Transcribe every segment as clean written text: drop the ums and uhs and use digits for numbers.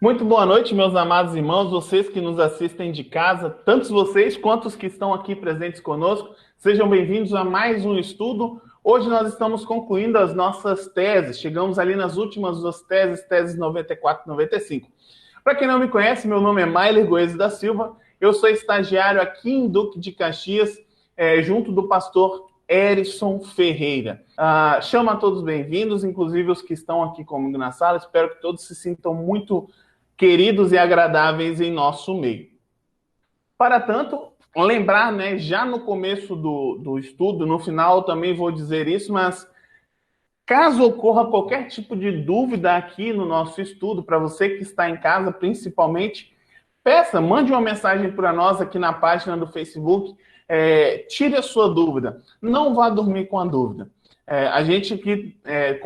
Muito boa noite, meus amados irmãos, vocês que nos assistem de casa, tantos vocês quanto os que estão aqui presentes conosco. Sejam bem-vindos a mais um estudo. Hoje nós estamos concluindo as nossas teses. Chegamos ali nas últimas duas teses 94 e 95. Para quem não me conhece, meu nome é Mailer Goes da Silva. Eu sou estagiário aqui em Duque de Caxias, junto do pastor Erison Ferreira. Chamo a todos bem-vindos, inclusive os que estão aqui comigo na sala. Espero que todos se sintam muito queridos e agradáveis em nosso meio. Para tanto, lembrar, já no começo do estudo, no final eu também vou dizer isso, mas caso ocorra qualquer tipo de dúvida aqui no nosso estudo, para você que está em casa principalmente, mande uma mensagem para nós aqui na página do Facebook, tire a sua dúvida, não vá dormir com a dúvida. A gente aqui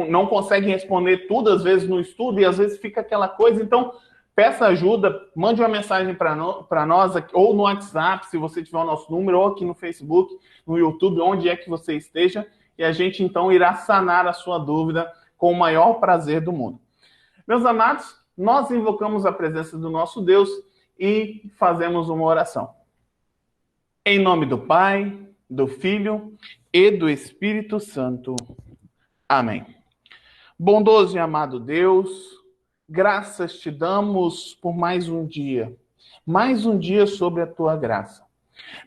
não consegue responder tudo, às vezes no estudo, e às vezes fica aquela coisa, então peça ajuda, mande uma mensagem para nós, ou no WhatsApp, se você tiver o nosso número, ou aqui no Facebook, no YouTube, onde é que você esteja, e a gente então irá sanar a sua dúvida com o maior prazer do mundo. Meus amados, nós invocamos a presença do nosso Deus e fazemos uma oração. Em nome do Pai, do Filho e do Espírito Santo. Amém. Bondoso e amado Deus, graças te damos por mais um dia sobre a tua graça.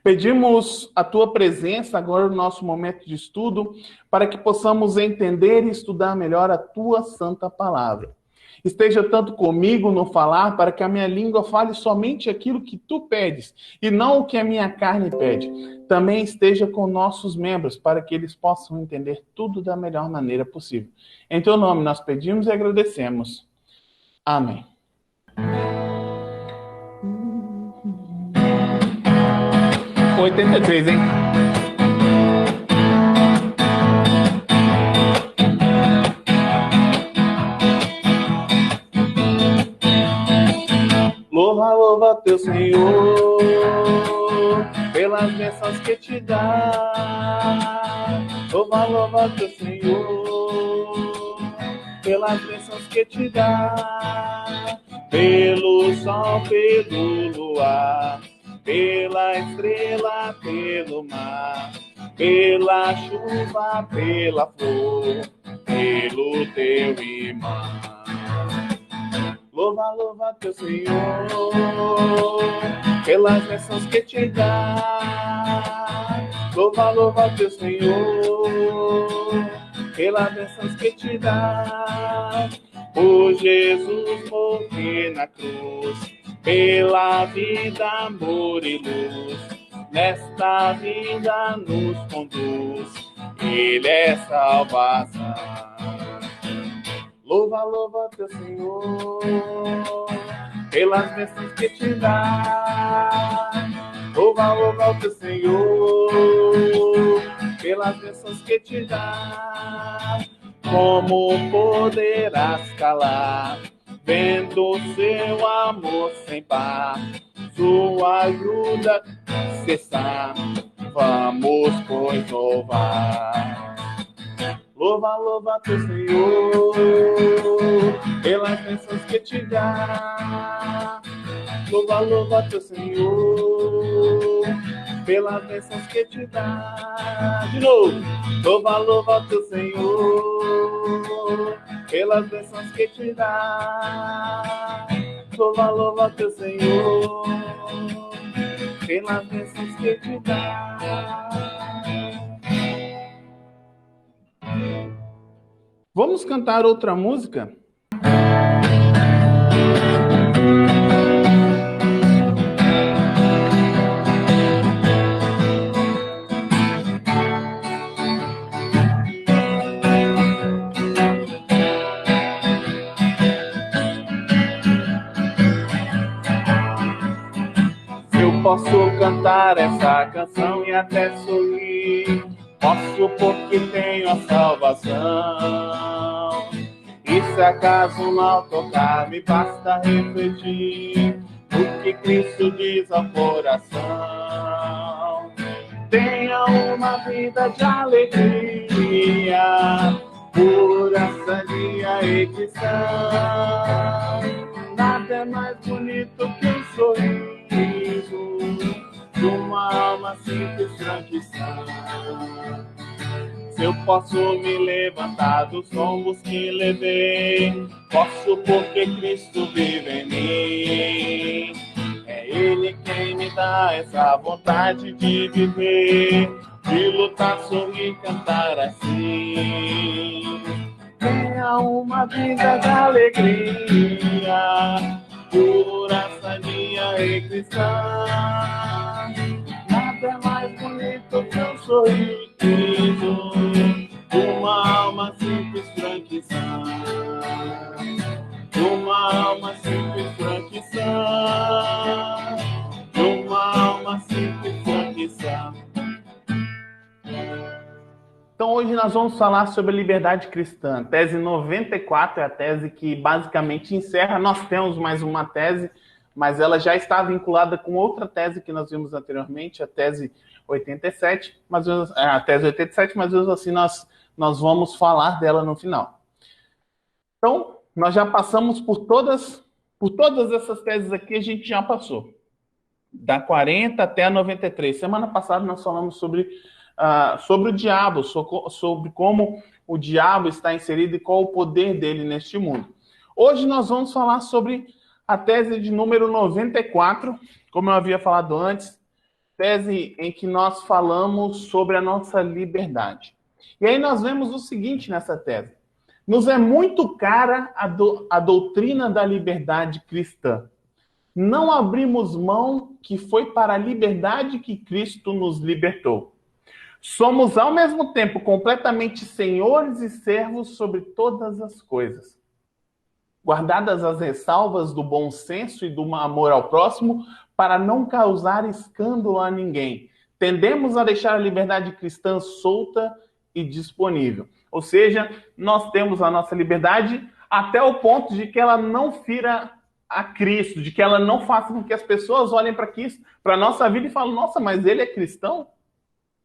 Pedimos a tua presença agora no nosso momento de estudo, para que possamos entender e estudar melhor a tua santa palavra. Esteja tanto comigo no falar, para que a minha língua fale somente aquilo que tu pedes, e não o que a minha carne pede. Também esteja com nossos membros, para que eles possam entender tudo da melhor maneira possível. Em teu nome nós pedimos e agradecemos. Amém. 83, hein? Louva, louva teu Senhor, pelas bênçãos que te dá. Louva, louva teu Senhor, pelas bênçãos que te dá. Pelo sol, pelo luar, pela estrela, pelo mar, pela chuva, pela flor, pelo teu imã. Louva, louva teu Senhor, pelas bênçãos que te dá. Louva, louva teu Senhor, pelas bênçãos que te dá. Por Jesus morrer na cruz, pela vida, amor e luz, nesta vida nos conduz, Ele é salvação. Louva, louva teu Senhor, pelas bênçãos que te dá. Louva, louva teu Senhor, pelas bênçãos que te dá. Como poderás calar, vendo seu amor sem par, sua ajuda cessar, vamos pois louvar. Louva, louva teu Senhor, pelas bênçãos que te dá. Louva, louva teu Senhor, pelas bênçãos que te dá. De novo. Louva, louva teu Senhor, pelas bênçãos que te dá. Louva, louva teu Senhor, pelas bênçãos que te dá. Vamos cantar outra música? Eu posso cantar essa canção e até sorrir. Posso porque tenho a salvação. E se acaso mal tocar, me basta refletir o que Cristo diz ao coração. Tenha uma vida de alegria, pura, sadia e cristã. Nada é mais bonito que um sorriso de uma alma simples, franca e sã. Se eu posso me levantar dos tombos que levei, posso porque Cristo vive em mim. É Ele quem me dá essa vontade de viver, de lutar, sorrir, cantar assim. Tenha uma vida de alegria, pura, sadia e cristã. Nada é mais bonito que um sorriso de uma alma simples, franca e sã. De uma alma simples, franca e sã. De uma alma simples, franca e sã. Então hoje nós vamos falar sobre a liberdade cristã. Tese 94 é a tese que basicamente encerra. Nós temos mais uma tese, mas ela já está vinculada com outra tese que nós vimos anteriormente, a tese 87, mas mesmo assim nós vamos falar dela no final. Então, nós já passamos por todas essas teses aqui, a gente já passou. Da 40 até a 93. Semana passada nós falamos sobre o diabo, sobre como o diabo está inserido e qual o poder dele neste mundo. Hoje nós vamos falar sobre a tese de número 94, como eu havia falado antes, tese em que nós falamos sobre a nossa liberdade. E aí nós vemos o seguinte nessa tese. Nos é muito cara a doutrina da liberdade cristã. Não abrimos mão que foi para a liberdade que Cristo nos libertou. Somos, ao mesmo tempo, completamente senhores e servos sobre todas as coisas. Guardadas as ressalvas do bom senso e do amor ao próximo, para não causar escândalo a ninguém. Tendemos a deixar a liberdade cristã solta e disponível. Ou seja, nós temos a nossa liberdade até o ponto de que ela não fira a Cristo, de que ela não faça com que as pessoas olhem para Cristo, para a nossa vida e falem, nossa, mas ele é cristão?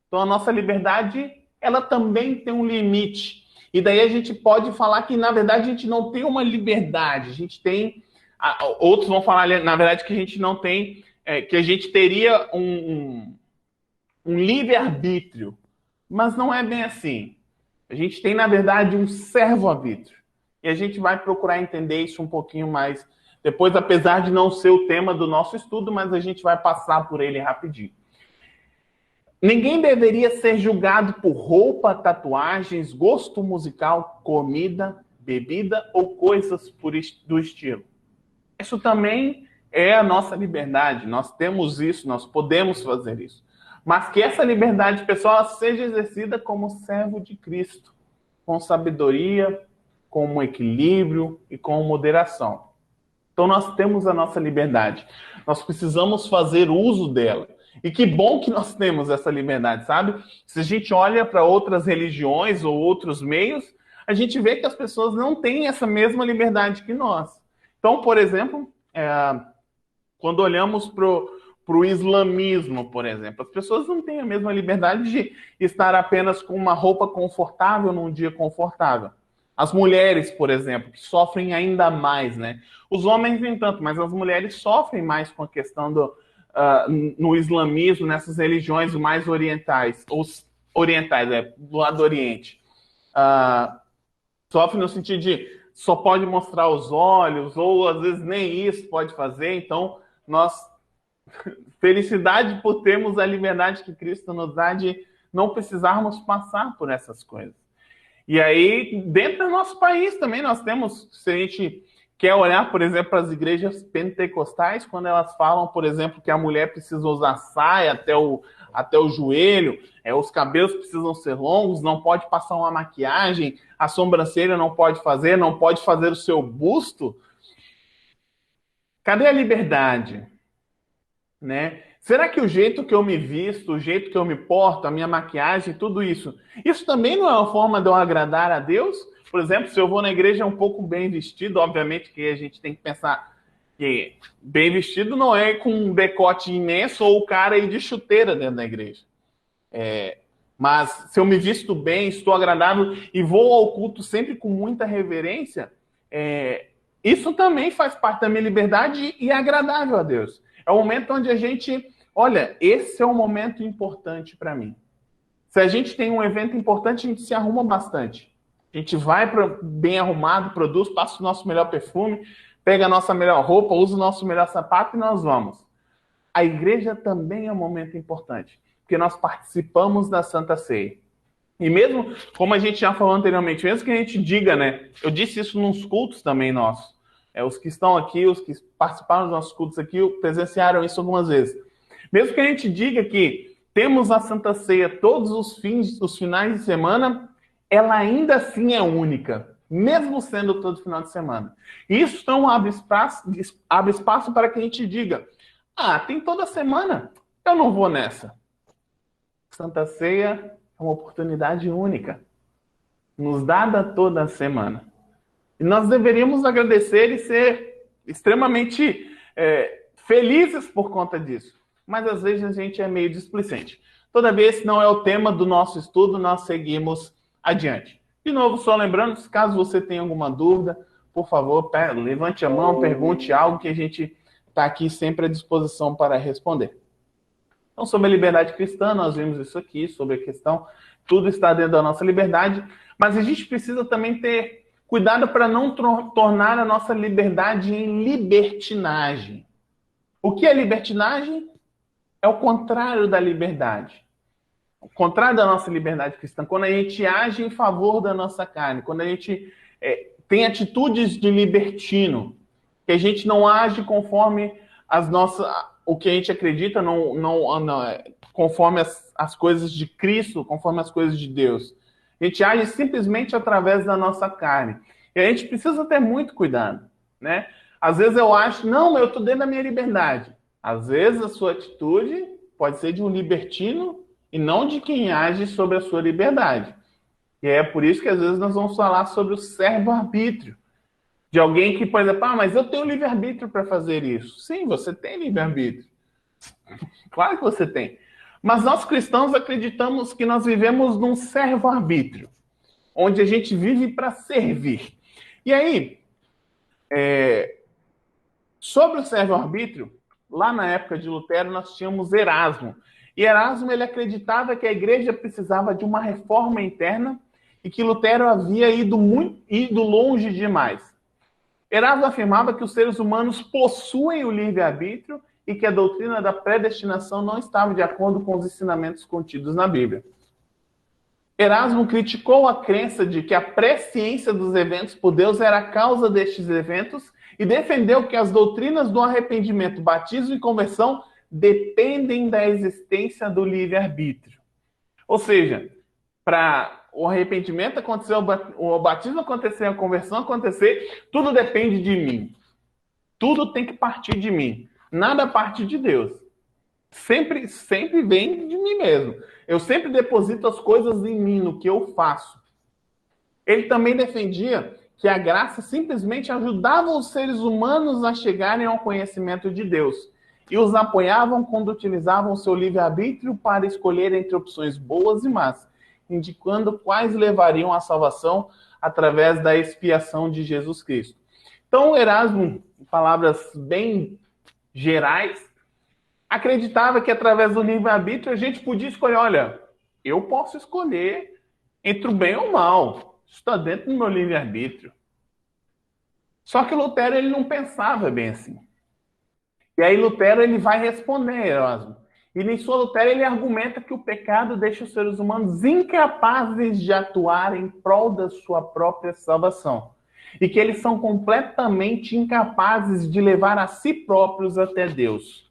Então a nossa liberdade, ela também tem um limite. E daí a gente pode falar que, na verdade, a gente não tem uma liberdade. A gente tem... Outros vão falar, na verdade, que a gente não tem... que a gente teria um livre-arbítrio. Mas não é bem assim. A gente tem, na verdade, um servo-arbítrio. E a gente vai procurar entender isso um pouquinho mais depois, apesar de não ser o tema do nosso estudo, mas a gente vai passar por ele rapidinho. Ninguém deveria ser julgado por roupa, tatuagens, gosto musical, comida, bebida ou coisas do estilo. Isso também é a nossa liberdade. Nós temos isso, nós podemos fazer isso. Mas que essa liberdade pessoal seja exercida como servo de Cristo, com sabedoria, com um equilíbrio e com moderação. Então nós temos a nossa liberdade. Nós precisamos fazer uso dela. E que bom que nós temos essa liberdade, sabe? Se a gente olha para outras religiões ou outros meios, a gente vê que as pessoas não têm essa mesma liberdade que nós. Então, por exemplo, quando olhamos para o islamismo, por exemplo, as pessoas não têm a mesma liberdade de estar apenas com uma roupa confortável num dia confortável. As mulheres, por exemplo, que sofrem ainda mais, né? Os homens nem tanto, mas as mulheres sofrem mais com a questão no islamismo, nessas religiões mais orientais, do lado do Oriente. Sofre no sentido de só pode mostrar os olhos, ou às vezes nem isso pode fazer. Então, felicidade por termos a liberdade que Cristo nos dá de não precisarmos passar por essas coisas. E aí, dentro do nosso país também, nós temos, se a gente quer olhar, por exemplo, para as igrejas pentecostais, quando elas falam, por exemplo, que a mulher precisa usar saia até o joelho, os cabelos precisam ser longos, não pode passar uma maquiagem, a sobrancelha não pode fazer o seu busto. Cadê a liberdade? Né? Será que o jeito que eu me visto, o jeito que eu me porto, a minha maquiagem, tudo isso também não é uma forma de eu agradar a Deus? Por exemplo, se eu vou na igreja um pouco bem vestido, obviamente que a gente tem que pensar que bem vestido não é com um decote imenso ou o cara ir de chuteira dentro da igreja. Mas se eu me visto bem, estou agradável e vou ao culto sempre com muita reverência, isso também faz parte da minha liberdade e é agradável a Deus. É o momento onde a gente, olha, esse é um momento importante para mim. Se a gente tem um evento importante, a gente se arruma bastante. A gente vai bem arrumado, produz, passa o nosso melhor perfume, pega a nossa melhor roupa, usa o nosso melhor sapato e nós vamos. A igreja também é um momento importante, porque nós participamos da Santa Ceia. E mesmo, como a gente já falou anteriormente, mesmo que a gente diga, né? Eu disse isso nos cultos também nossos. Os que estão aqui, os que participaram dos nossos cultos aqui, presenciaram isso algumas vezes. Mesmo que a gente diga que temos a Santa Ceia todos os finais de semana, ela ainda assim é única, mesmo sendo todo final de semana. Isso não abre espaço para que a gente diga, tem toda semana, eu não vou nessa. Santa Ceia é uma oportunidade única, nos dada toda semana. E nós deveríamos agradecer e ser extremamente felizes por conta disso. Mas às vezes a gente é meio displicente. Toda vez que não é o tema do nosso estudo, nós seguimos adiante. De novo, só lembrando, caso você tenha alguma dúvida, por favor, levante a mão, pergunte algo que a gente está aqui sempre à disposição para responder. Então, sobre a liberdade cristã, nós vimos isso aqui, sobre a questão, tudo está dentro da nossa liberdade, mas a gente precisa também ter cuidado para não tornar a nossa liberdade em libertinagem. O que é libertinagem? É o contrário da liberdade. O contrário da nossa liberdade cristã. Quando a gente age em favor da nossa carne, quando a gente tem atitudes de libertino, que a gente não age conforme o que a gente acredita, conforme as coisas de Cristo, conforme as coisas de Deus. A gente age simplesmente através da nossa carne. E a gente precisa ter muito cuidado, né? Às vezes eu acho, não, eu estou dentro da minha liberdade. Às vezes a sua atitude pode ser de um libertino e não de quem age sobre a sua liberdade. E é por isso que às vezes nós vamos falar sobre o servo-arbítrio. De alguém que, por exemplo, mas eu tenho livre-arbítrio para fazer isso. Sim, você tem livre-arbítrio. Claro que você tem. Mas nós cristãos acreditamos que nós vivemos num servo-arbítrio, onde a gente vive para servir. E aí, sobre o servo-arbítrio, lá na época de Lutero, nós tínhamos Erasmo. E Erasmo, ele acreditava que a igreja precisava de uma reforma interna e que Lutero havia ido longe demais. Erasmo afirmava que os seres humanos possuem o livre-arbítrio e que a doutrina da predestinação não estava de acordo com os ensinamentos contidos na Bíblia. Erasmo criticou a crença de que a presciência dos eventos por Deus era a causa destes eventos e defendeu que as doutrinas do arrependimento, batismo e conversão dependem da existência do livre-arbítrio. Ou seja, para o arrependimento acontecer, o batismo acontecer, a conversão acontecer, tudo depende de mim. Tudo tem que partir de mim. Nada parte de Deus. Sempre vem de mim mesmo. Eu sempre deposito as coisas em mim, no que eu faço. Ele também defendia que a graça simplesmente ajudava os seres humanos a chegarem ao conhecimento de Deus e os apoiavam quando utilizavam seu livre-arbítrio para escolher entre opções boas e más, indicando quais levariam à salvação através da expiação de Jesus Cristo. Então, Erasmo, em palavras bem gerais, acreditava que através do livre-arbítrio a gente podia escolher, olha, eu posso escolher entre o bem ou o mal. Isso está dentro do meu livre-arbítrio. Só que Lutero, ele não pensava bem assim. E aí Lutero, ele vai responder, Erasmo. E em sua Lutero, ele argumenta que o pecado deixa os seres humanos incapazes de atuar em prol da sua própria salvação. E que eles são completamente incapazes de levar a si próprios até Deus.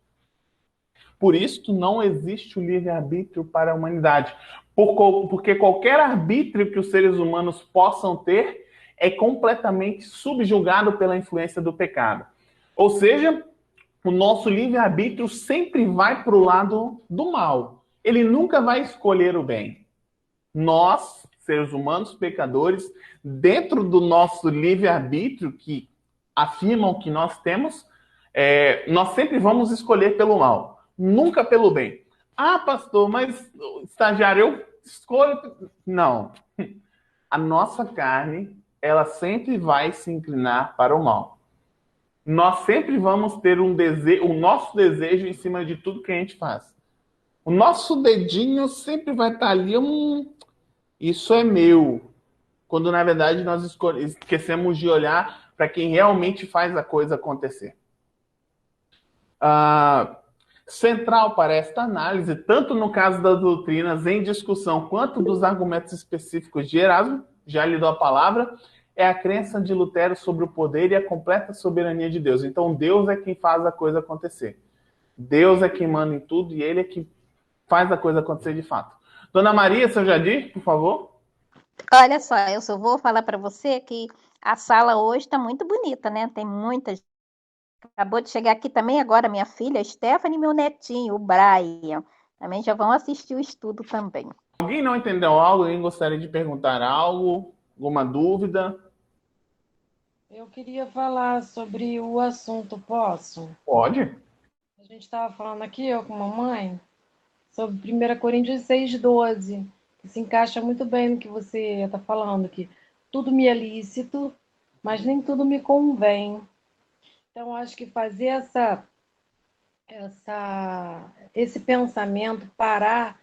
Por isso, não existe o livre-arbítrio para a humanidade. Porque qualquer arbítrio que os seres humanos possam ter é completamente subjugado pela influência do pecado. Ou seja, o nosso livre-arbítrio sempre vai para o lado do mal. Ele nunca vai escolher o bem. Nós, seres humanos pecadores, dentro do nosso livre-arbítrio, que afirmam que nós temos, nós sempre vamos escolher pelo mal. Nunca pelo bem. Ah, pastor, mas estagiário, eu escolho... Não. A nossa carne, ela sempre vai se inclinar para o mal. nós sempre vamos ter um desejo, o nosso desejo em cima de tudo que a gente faz. O nosso dedinho sempre vai estar ali, isso é meu. Quando na verdade nós esquecemos de olhar para quem realmente faz a coisa acontecer. Central para esta análise, tanto no caso das doutrinas em discussão, quanto dos argumentos específicos de Erasmo, já lhe dou a palavra, é a crença de Lutero sobre o poder e a completa soberania de Deus. Então, Deus é quem faz a coisa acontecer. Deus é quem manda em tudo e Ele é quem faz a coisa acontecer de fato. Dona Maria, seu Jadir, por favor. Olha só, eu só vou falar para você que a sala hoje está muito bonita, né? Tem muitas. Acabou de chegar aqui também agora minha filha, Stephanie, e meu netinho, o Brian. Também já vão assistir o estudo também. Alguém não entendeu algo? Alguém gostaria de perguntar algo? Alguma dúvida? Eu queria falar sobre o assunto, posso? Pode. A gente estava falando aqui, eu com a mamãe, sobre 1 Coríntios 6,12, que se encaixa muito bem no que você está falando, que tudo me é lícito, mas nem tudo me convém. Então, acho que fazer esse pensamento, parar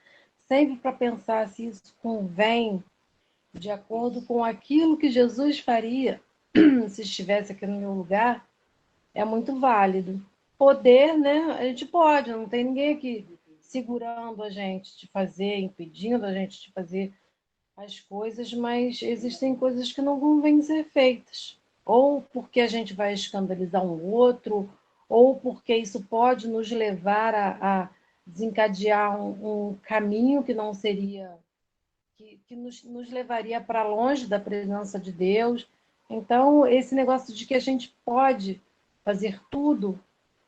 sempre para pensar se isso convém de acordo com aquilo que Jesus faria se estivesse aqui no meu lugar, é muito válido. Poder, né? A gente pode, não tem ninguém aqui segurando a gente de fazer, impedindo a gente de fazer as coisas, mas existem coisas que não convêm ser feitas. Ou porque a gente vai escandalizar um outro, ou porque isso pode nos levar a desencadear um caminho que não seria, que nos levaria para longe da presença de Deus. Então, esse negócio de que a gente pode fazer tudo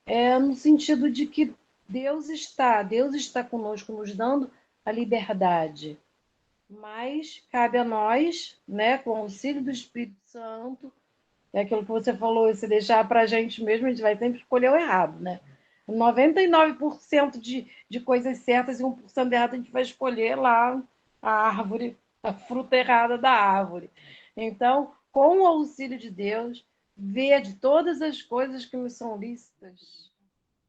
é no sentido de que Deus está conosco, nos dando a liberdade. Mas cabe a nós, né, com o auxílio do Espírito Santo, é aquilo que você falou, se deixar para a gente mesmo, a gente vai sempre escolher o errado, né? 99% de coisas certas e 1% errado a gente vai escolher lá a árvore, a fruta errada da árvore. Então, com o auxílio de Deus, ver de todas as coisas que nos são lícitas,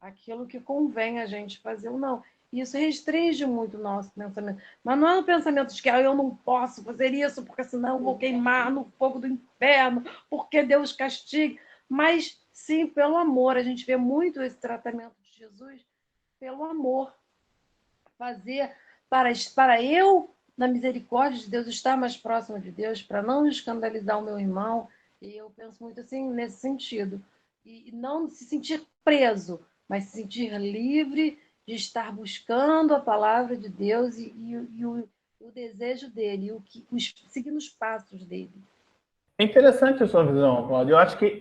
aquilo que convém a gente fazer ou não. Isso restringe muito o nosso pensamento. Mas não é um pensamento de que eu não posso fazer isso, porque senão eu vou queimar no fogo do inferno, porque Deus castiga. Mas sim, pelo amor. A gente vê muito esse tratamento de Jesus pelo amor. Fazer para eu, na misericórdia de Deus, estar mais próximo de Deus, para não escandalizar o meu irmão. E eu penso muito assim nesse sentido. E não se sentir preso, mas se sentir livre de estar buscando a palavra de Deus e o desejo dele, seguindo os passos dele. É interessante a sua visão, Cláudio. Eu acho que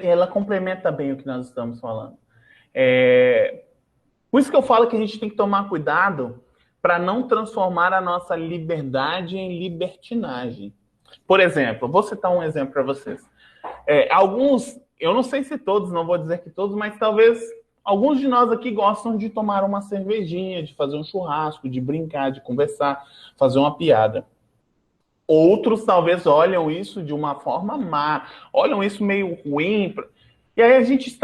ela complementa bem o que nós estamos falando. Por isso que eu falo que a gente tem que tomar cuidado para não transformar a nossa liberdade em libertinagem. Por exemplo, vou citar um exemplo para vocês. Alguns, eu não sei se todos, não vou dizer que todos, mas talvez alguns de nós aqui gostam de tomar uma cervejinha, de fazer um churrasco, de brincar, de conversar, fazer uma piada. Outros talvez olham isso de uma forma má, olham isso meio ruim. E aí a gente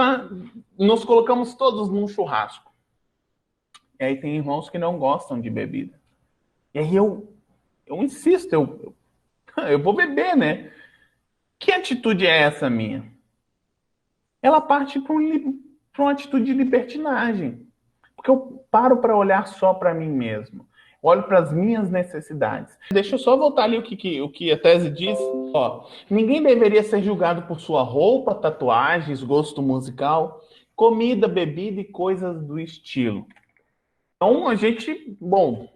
nos colocamos todos num churrasco. E aí tem irmãos que não gostam de bebida. E aí eu insisto, eu vou beber, né? Que atitude é essa minha? Ela parte para uma atitude de libertinagem. Porque eu paro para olhar só para mim mesmo. Olho para as minhas necessidades. Deixa eu só voltar ali o que a tese diz. Ó, ninguém deveria ser julgado por sua roupa, tatuagens, gosto musical, comida, bebida e coisas do estilo. Então, a gente, bom,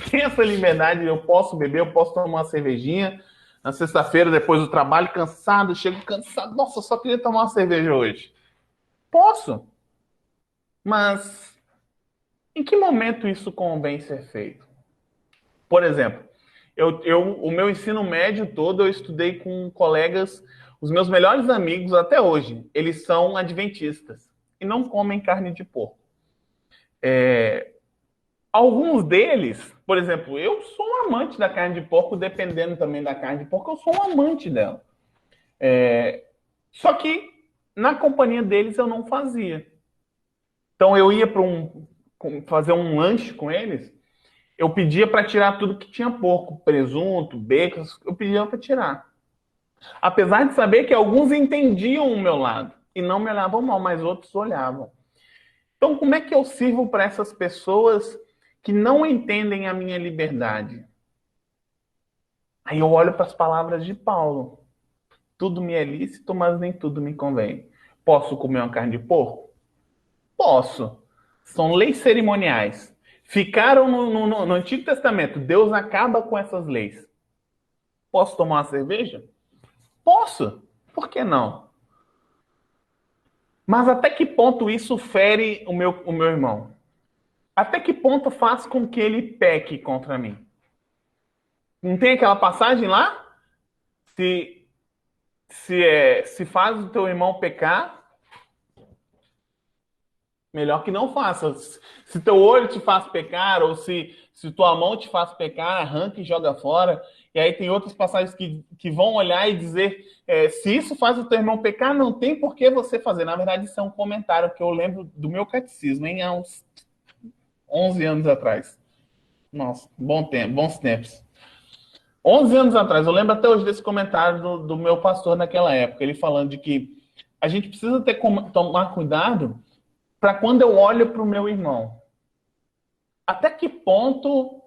tem essa liberdade, eu posso beber, eu posso tomar uma cervejinha na sexta-feira, depois do trabalho, cansado, chego cansado, nossa, eu só queria tomar uma cerveja hoje. Posso, mas em que momento isso convém ser feito? Por exemplo, o meu ensino médio todo eu estudei com colegas, os meus melhores amigos até hoje, eles são adventistas e não comem carne de porco. Alguns deles, por exemplo, eu sou um amante da carne de porco, dependendo também da carne de porco, eu sou um amante dela. Só que na companhia deles eu não fazia. Então eu ia para fazer um lanche com eles, eu pedia para tirar tudo que tinha porco, presunto, bacon, eu pedia para tirar. Apesar de saber que alguns entendiam o meu lado e não me olhavam mal, mas outros olhavam. Então, como é que eu sirvo para essas pessoas que não entendem a minha liberdade? Aí eu olho para as palavras de Paulo. Tudo me é lícito, mas nem tudo me convém. Posso comer uma carne de porco? Posso. São leis cerimoniais. Ficaram no Antigo Testamento. Deus acaba com essas leis. Posso tomar uma cerveja? Posso. Por que não? Mas até que ponto isso fere o meu irmão? Até que ponto faz com que ele peque contra mim? Não tem aquela passagem lá? Se, se faz o teu irmão pecar, melhor que não faça. Se teu olho te faz pecar, ou se tua mão te faz pecar, arranca e joga fora. E aí tem outras passagens que vão olhar e dizer, se isso faz o teu irmão pecar, não tem por que você fazer. Na verdade, isso é um comentário que eu lembro do meu catecismo, hein? Há uns 11 anos atrás. Nossa, bom tempo, bons tempos. 11 anos atrás, eu lembro até hoje desse comentário do meu pastor naquela época, ele falando de que a gente precisa tomar cuidado para quando eu olho para o meu irmão. Até que ponto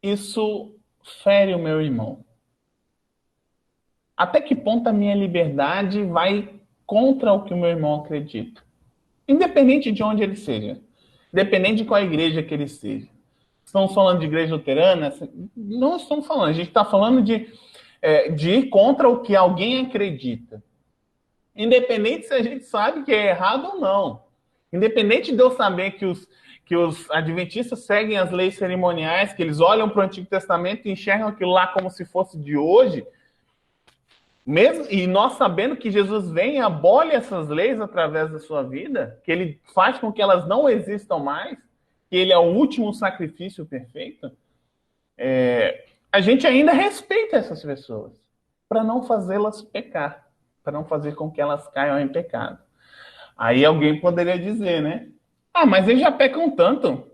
isso fere o meu irmão? Até que ponto a minha liberdade vai contra o que o meu irmão acredita? Independente de onde ele seja. Independente de qual igreja que ele seja. Estamos falando de igreja luterana? Não estamos falando. A gente está falando de ir contra o que alguém acredita. Independente se a gente sabe que é errado ou não. Independente de eu saber que os adventistas seguem as leis cerimoniais, que eles olham para o Antigo Testamento e enxergam aquilo lá como se fosse de hoje, mesmo, e nós sabendo que Jesus vem e abole essas leis através da sua vida, que ele faz com que elas não existam mais, que ele é o último sacrifício perfeito, a gente ainda respeita essas pessoas para não fazê-las pecar, para não fazer com que elas caiam em pecado. Aí alguém poderia dizer, né? Ah, mas eles já pecam tanto.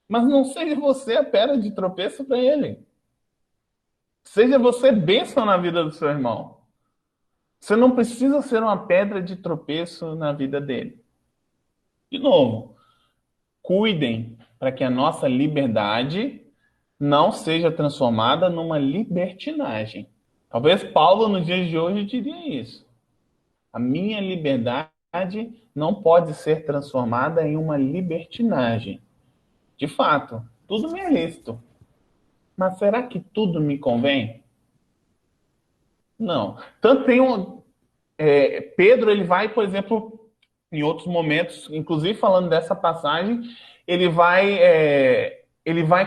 Mas não seja você a pedra de tropeço para ele. Seja você bênção na vida do seu irmão. Você não precisa ser uma pedra de tropeço na vida dele. De novo, cuidem para que a nossa liberdade não seja transformada numa libertinagem. Talvez Paulo, nos dias de hoje, diria isso. A minha liberdade não pode ser transformada em uma libertinagem. De fato, tudo me é lícito. Mas será que tudo me convém? Não. Tanto tem Pedro, ele vai, por exemplo, em outros momentos, inclusive falando dessa passagem, ele vai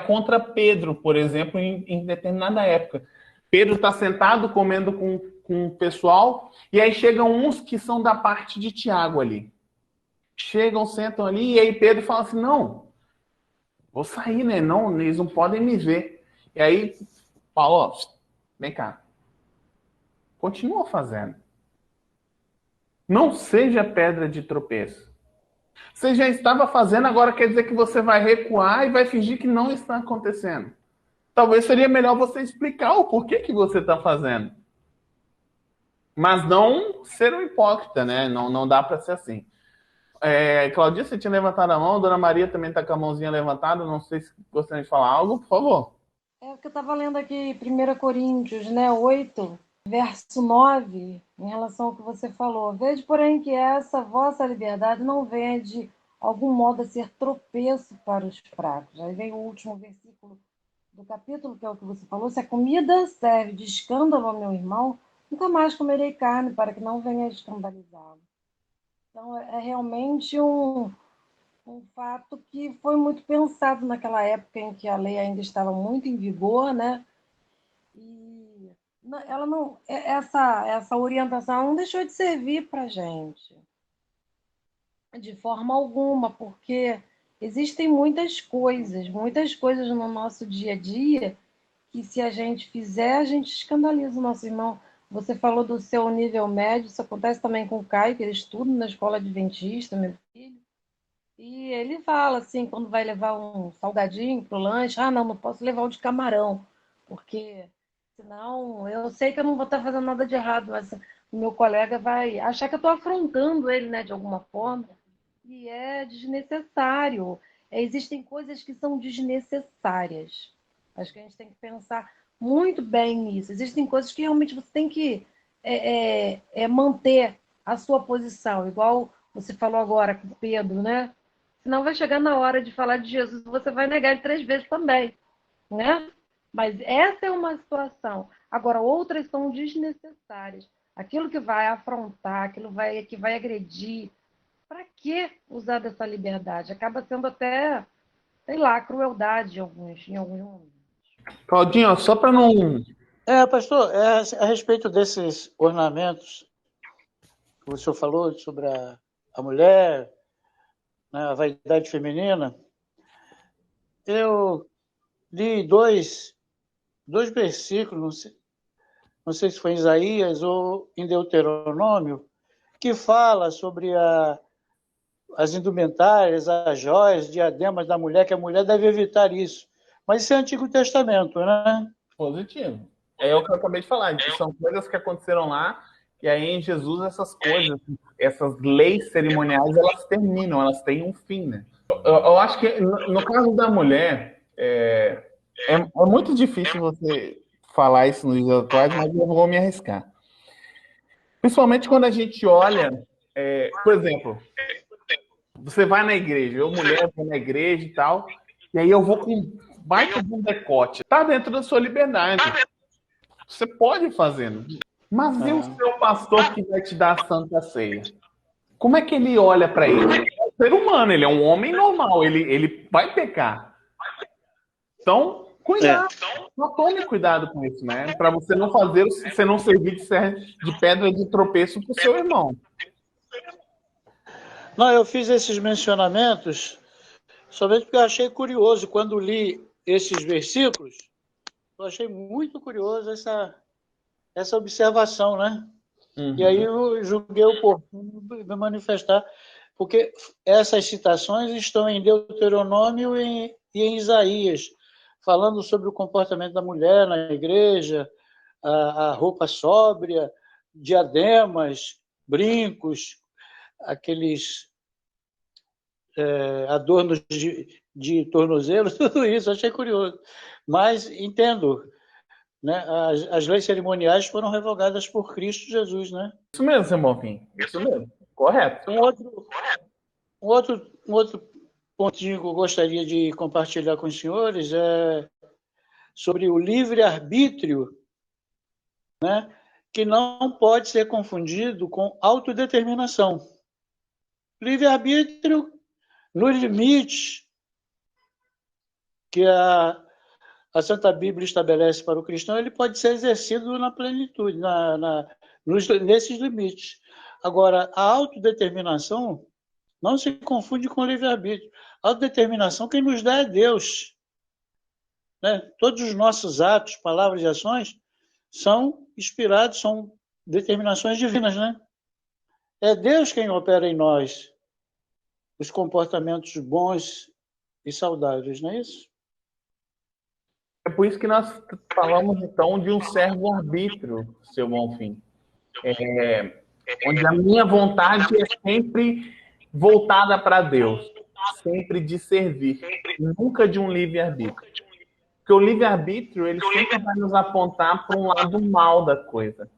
contra Pedro, por exemplo, em determinada época. Pedro está sentado comendo com o pessoal, e aí chegam uns que são da parte de Tiago ali. Chegam, sentam ali, e aí Pedro fala assim, não, vou sair, né? Não, eles não podem me ver. E aí, Paulo, ó, vem cá. Continua fazendo. Não seja pedra de tropeço. Você já estava fazendo, agora quer dizer que você vai recuar e vai fingir que não está acontecendo. Talvez seria melhor você explicar o porquê que você está fazendo. Mas não ser um hipócrita, né? Não dá para ser assim. Claudinha, você tinha levantado a mão, Dona Maria também está com a mãozinha levantada, não sei se gostaria de falar algo, por favor. Porque eu estava lendo aqui 1 Coríntios, né, 8, verso 9, em relação ao que você falou. Vede, porém, que essa vossa liberdade não venha de algum modo a ser tropeço para os fracos. Aí vem o último versículo do capítulo, que é o que você falou. Se a comida serve de escândalo ao meu irmão, nunca mais comerei carne para que não venha escandalizá-lo. Então, é realmente um fato que foi muito pensado naquela época em que a lei ainda estava muito em vigor, né? E ela não, essa orientação não deixou de servir para a gente, de forma alguma, porque existem muitas coisas no nosso dia a dia que, se a gente fizer, a gente escandaliza o nosso irmão. Você falou do seu nível médio, isso acontece também com o Caio, que ele estuda na escola adventista, meu filho. E ele fala assim, quando vai levar um salgadinho para o lanche, não, não posso levar o de camarão, porque senão eu sei que eu não vou estar fazendo nada de errado, mas o meu colega vai achar que eu estou afrontando ele, né, de alguma forma. E é desnecessário. Existem coisas que são desnecessárias. Acho que a gente tem que pensar muito bem nisso. Existem coisas que realmente você tem que manter a sua posição, igual você falou agora com Pedro, né? Senão vai chegar na hora de falar de Jesus, você vai negar ele 3 vezes também, né? Mas essa é uma situação. Agora, outras são desnecessárias. Aquilo que vai afrontar, que vai agredir, para que usar dessa liberdade? Acaba sendo até, sei lá, crueldade em alguns momentos. Claudinho, só para não. Pastor, a respeito desses ornamentos que o senhor falou sobre a mulher, né, a vaidade feminina, eu li dois versículos, não sei se foi em Isaías ou em Deuteronômio, que fala sobre as indumentárias, as joias, diademas da mulher, que a mulher deve evitar isso. Mas isso é Antigo Testamento, né? Positivo. É o que eu acabei de falar. São coisas que aconteceram lá, e aí em Jesus essas coisas, essas leis cerimoniais, elas terminam, elas têm um fim, né? Eu acho que no caso da mulher, é muito difícil você falar isso nos dias atuais, mas eu vou me arriscar. Principalmente quando a gente olha, por exemplo, você vai na igreja, eu mulher vou na igreja e tal, e aí eu vou com baita de um decote. Tá dentro da sua liberdade. Você pode fazer, né? Mas e o seu pastor que vai te dar a santa ceia? Como é que ele olha para ele? Ele é um ser humano, ele é um homem normal, ele vai pecar. Então, cuidado. Só tome cuidado com isso, né? Para você não fazer, você não servir de pedra de tropeço para o seu irmão. Não, eu fiz esses mencionamentos somente porque eu achei curioso. Quando li esses versículos, eu achei muito curioso essa observação, né? Uhum. E aí eu julguei oportuno me manifestar, porque essas citações estão em Deuteronômio e em Isaías, falando sobre o comportamento da mulher na igreja, a roupa sóbria, diademas, brincos, aqueles adornos de tornozelo, tudo isso, achei curioso. Mas entendo, né? As leis cerimoniais foram revogadas por Cristo Jesus, né? Isso mesmo, seu Bonfim. Isso mesmo. Correto. Um outro pontinho que eu gostaria de compartilhar com os senhores é sobre o livre-arbítrio, né? Que não pode ser confundido com autodeterminação. Livre-arbítrio nos limites que a Santa Bíblia estabelece para o cristão, ele pode ser exercido na plenitude, nesses limites. Agora, a autodeterminação não se confunde com o livre-arbítrio. A autodeterminação, quem nos dá é Deus. Né? Todos os nossos atos, palavras e ações são inspirados, são determinações divinas. Né? É Deus quem opera em nós os comportamentos bons e saudáveis, não é isso? É por isso que nós falamos, então, de um servo-arbítrio, seu Bonfim. Onde a minha vontade é sempre voltada para Deus, sempre de servir, nunca de um livre-arbítrio. Porque o livre-arbítrio, ele sempre vai nos apontar para um lado mal da coisa.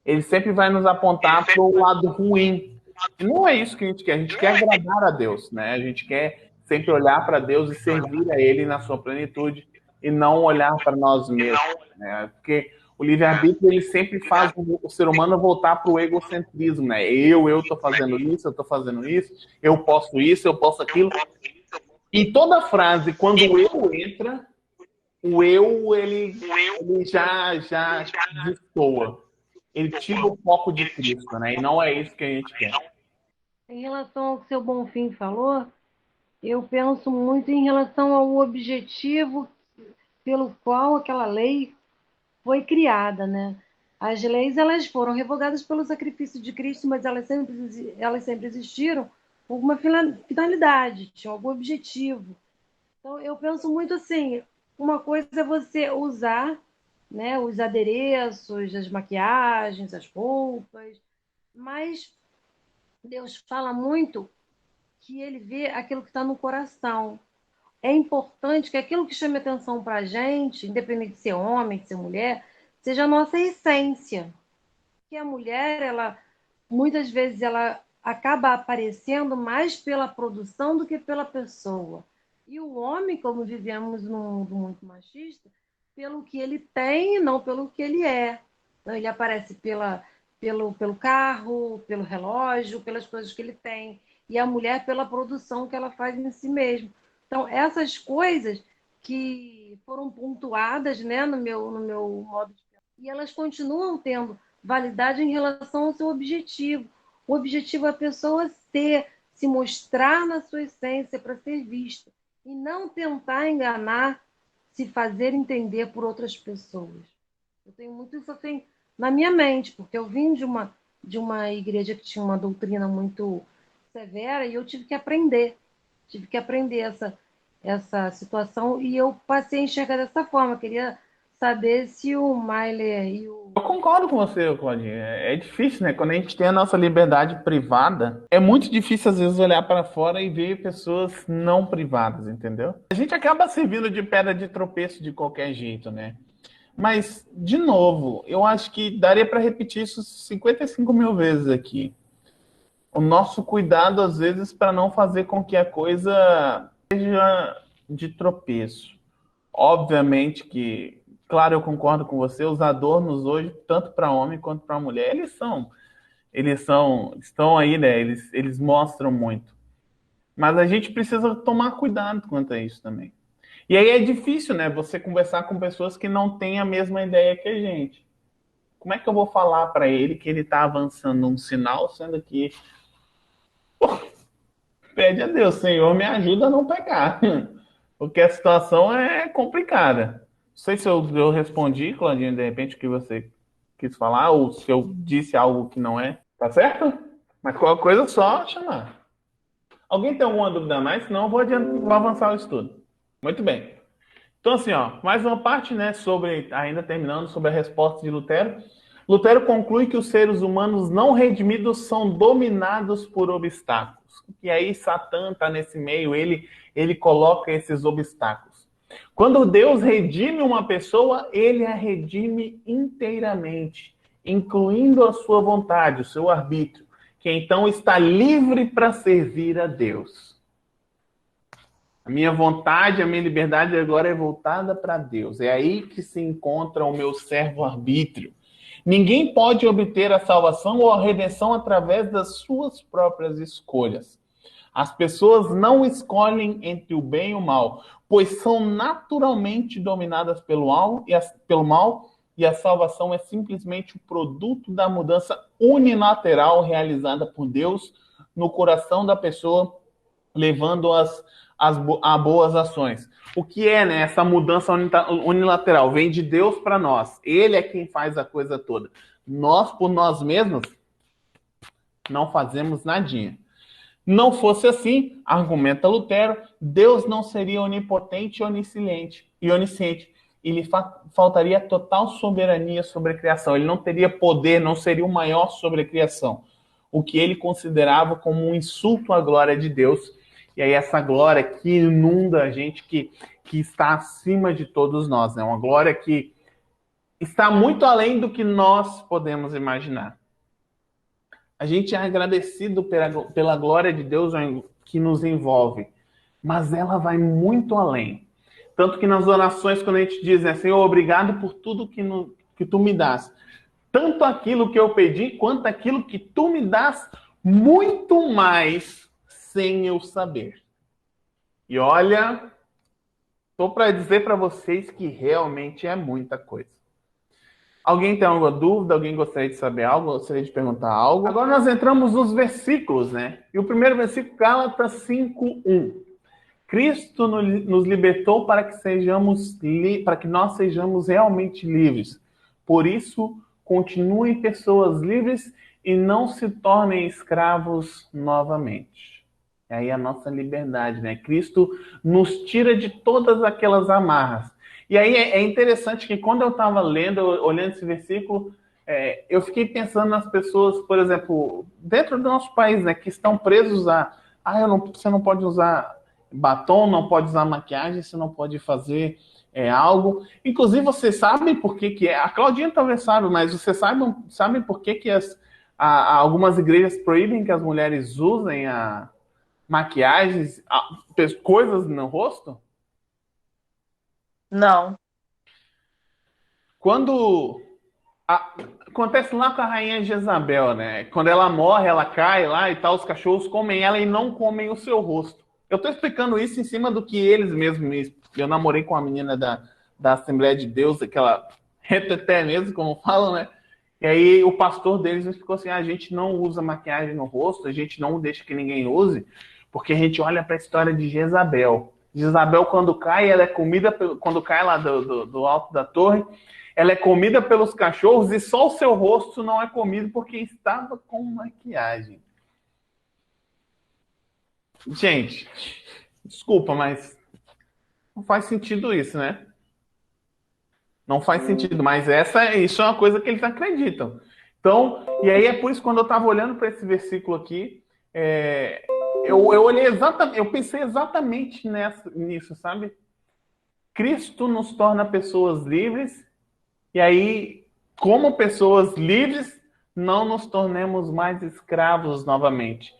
Ele sempre vai nos apontar para o lado ruim. E não é isso que a gente quer agradar a Deus, né? A gente quer sempre olhar para Deus e servir a Ele na sua plenitude e não olhar para nós mesmos, né? Porque o livre-arbítrio, ele sempre faz o ser humano voltar para o egocentrismo, né? Eu estou fazendo isso, eu estou fazendo isso, eu posso aquilo. E toda frase, quando o eu entra, o eu, ele já destoa. Ele tira o foco de Cristo, né? E não é isso que a gente quer. Em relação ao que o seu Bonfim falou, eu penso muito em relação ao objetivo pelo qual aquela lei foi criada, né? As leis, elas foram revogadas pelo sacrifício de Cristo, mas elas sempre existiram com alguma finalidade, tinham algum objetivo. Então, eu penso muito assim, uma coisa é você usar, né, os adereços, as maquiagens, as roupas, mas Deus fala muito que ele vê aquilo que está no coração. É importante que aquilo que chame atenção para a gente, independente de ser homem, de ser mulher, seja a nossa essência. Que a mulher, ela muitas vezes ela acaba aparecendo mais pela produção do que pela pessoa. E o homem, como vivemos num mundo muito machista, pelo que ele tem e não pelo que ele é. Então, ele aparece pelo carro, pelo relógio, pelas coisas que ele tem. E a mulher pela produção que ela faz em si mesma. Então, essas coisas que foram pontuadas, né, no meu modo de pensar, e elas continuam tendo validade em relação ao seu objetivo. O objetivo é a pessoa se mostrar na sua essência para ser vista e não tentar enganar, se fazer entender por outras pessoas. Eu tenho muito isso assim na minha mente, porque eu vim de uma igreja que tinha uma doutrina muito severa e eu tive que aprender essa situação e eu passei a enxergar dessa forma. Eu queria saber se o Mailer e o... Eu concordo com você, Claudinha. É difícil, né? Quando a gente tem a nossa liberdade privada, é muito difícil, às vezes, olhar para fora e ver pessoas não privadas, entendeu? A gente acaba servindo de pedra de tropeço de qualquer jeito, né? Mas, de novo, eu acho que daria para repetir isso 55 mil vezes aqui. O nosso cuidado, às vezes, para não fazer com que a coisa seja de tropeço. Obviamente que, claro, eu concordo com você, os adornos hoje, tanto para homem quanto para mulher, estão aí, né? Eles mostram muito. Mas a gente precisa tomar cuidado quanto a isso também. E aí é difícil, né? Você conversar com pessoas que não têm a mesma ideia que a gente. Como é que eu vou falar para ele que ele está avançando um sinal, sendo que pede a Deus, Senhor, me ajuda a não pecar. Porque a situação é complicada. Não sei se eu respondi, Claudinha, de repente, o que você quis falar, ou se eu disse algo que não é. Tá certo? Mas qualquer coisa, só chamar. Alguém tem alguma dúvida a mais? Senão eu vou avançar o estudo. Muito bem. Então, assim, ó, mais uma parte, né, ainda terminando, sobre a resposta de Lutero. Lutero conclui que os seres humanos não redimidos são dominados por obstáculos. E aí Satã está nesse meio, ele coloca esses obstáculos. Quando Deus redime uma pessoa, ele a redime inteiramente, incluindo a sua vontade, o seu arbítrio, que então está livre para servir a Deus. A minha vontade, a minha liberdade agora é voltada para Deus. É aí que se encontra o meu servo-arbítrio. Ninguém pode obter a salvação ou a redenção através das suas próprias escolhas. As pessoas não escolhem entre o bem e o mal, pois são naturalmente dominadas pelo mal, e a salvação é simplesmente o produto da mudança unilateral realizada por Deus no coração da pessoa, levando-as a boas ações. O que é, né, essa mudança unilateral? Vem de Deus para nós. Ele é quem faz a coisa toda. Nós, por nós mesmos, não fazemos nadinha. Não fosse assim, argumenta Lutero, Deus não seria onipotente e onisciente. E lhe faltaria total soberania sobre a criação. Ele não teria poder, não seria o maior sobre a criação. O que ele considerava como um insulto à glória de Deus. E aí essa glória que inunda a gente, que está acima de todos nós. É uma glória que está muito além do que nós podemos imaginar. A gente é agradecido pela glória de Deus que nos envolve, mas ela vai muito além. Tanto que nas orações, quando a gente diz, né, Senhor, obrigado por tudo que tu me das. Tanto aquilo que eu pedi, quanto aquilo que tu me das, muito mais sem eu saber. E olha, estou para dizer para vocês que realmente é muita coisa. Alguém tem alguma dúvida? Alguém gostaria de saber algo? Gostaria de perguntar algo? Agora nós entramos nos versículos, né? E o primeiro versículo, Gálatas 5:1. Cristo nos libertou para que nós sejamos realmente livres. Por isso, continuem pessoas livres e não se tornem escravos novamente. E aí a nossa liberdade, né? Cristo nos tira de todas aquelas amarras. E aí é interessante que quando eu estava lendo, olhando esse versículo, eu fiquei pensando nas pessoas, por exemplo, dentro do nosso país, né, que estão presos você não pode usar batom, não pode usar maquiagem, você não pode fazer algo. Inclusive, vocês sabem por que é? A Claudinha talvez saiba, mas vocês sabem por que algumas igrejas proíbem que as mulheres usem maquiagens, coisas no rosto? Não. Quando acontece lá com a rainha Jezabel, né? Quando ela morre, ela cai lá e tal, os cachorros comem ela e não comem o seu rosto. Eu estou explicando isso em cima do que eles mesmos. Eu namorei com uma menina da Assembleia de Deus, aquela reteté mesmo, como falam, né? E aí o pastor deles me explicou assim: a gente não usa maquiagem no rosto, a gente não deixa que ninguém use, porque a gente olha para a história de Jezabel. Jezabel, quando cai, ela é comida, quando cai lá do alto da torre, ela é comida pelos cachorros e só o seu rosto não é comido porque estava com maquiagem. Gente, desculpa, mas não faz sentido isso, né? Não faz sentido, mas isso é uma coisa que eles acreditam. Então, e aí é por isso que quando eu estava olhando para esse versículo aqui, eu olhei exatamente, eu pensei exatamente nisso, sabe? Cristo nos torna pessoas livres, e aí, como pessoas livres, não nos tornemos mais escravos novamente.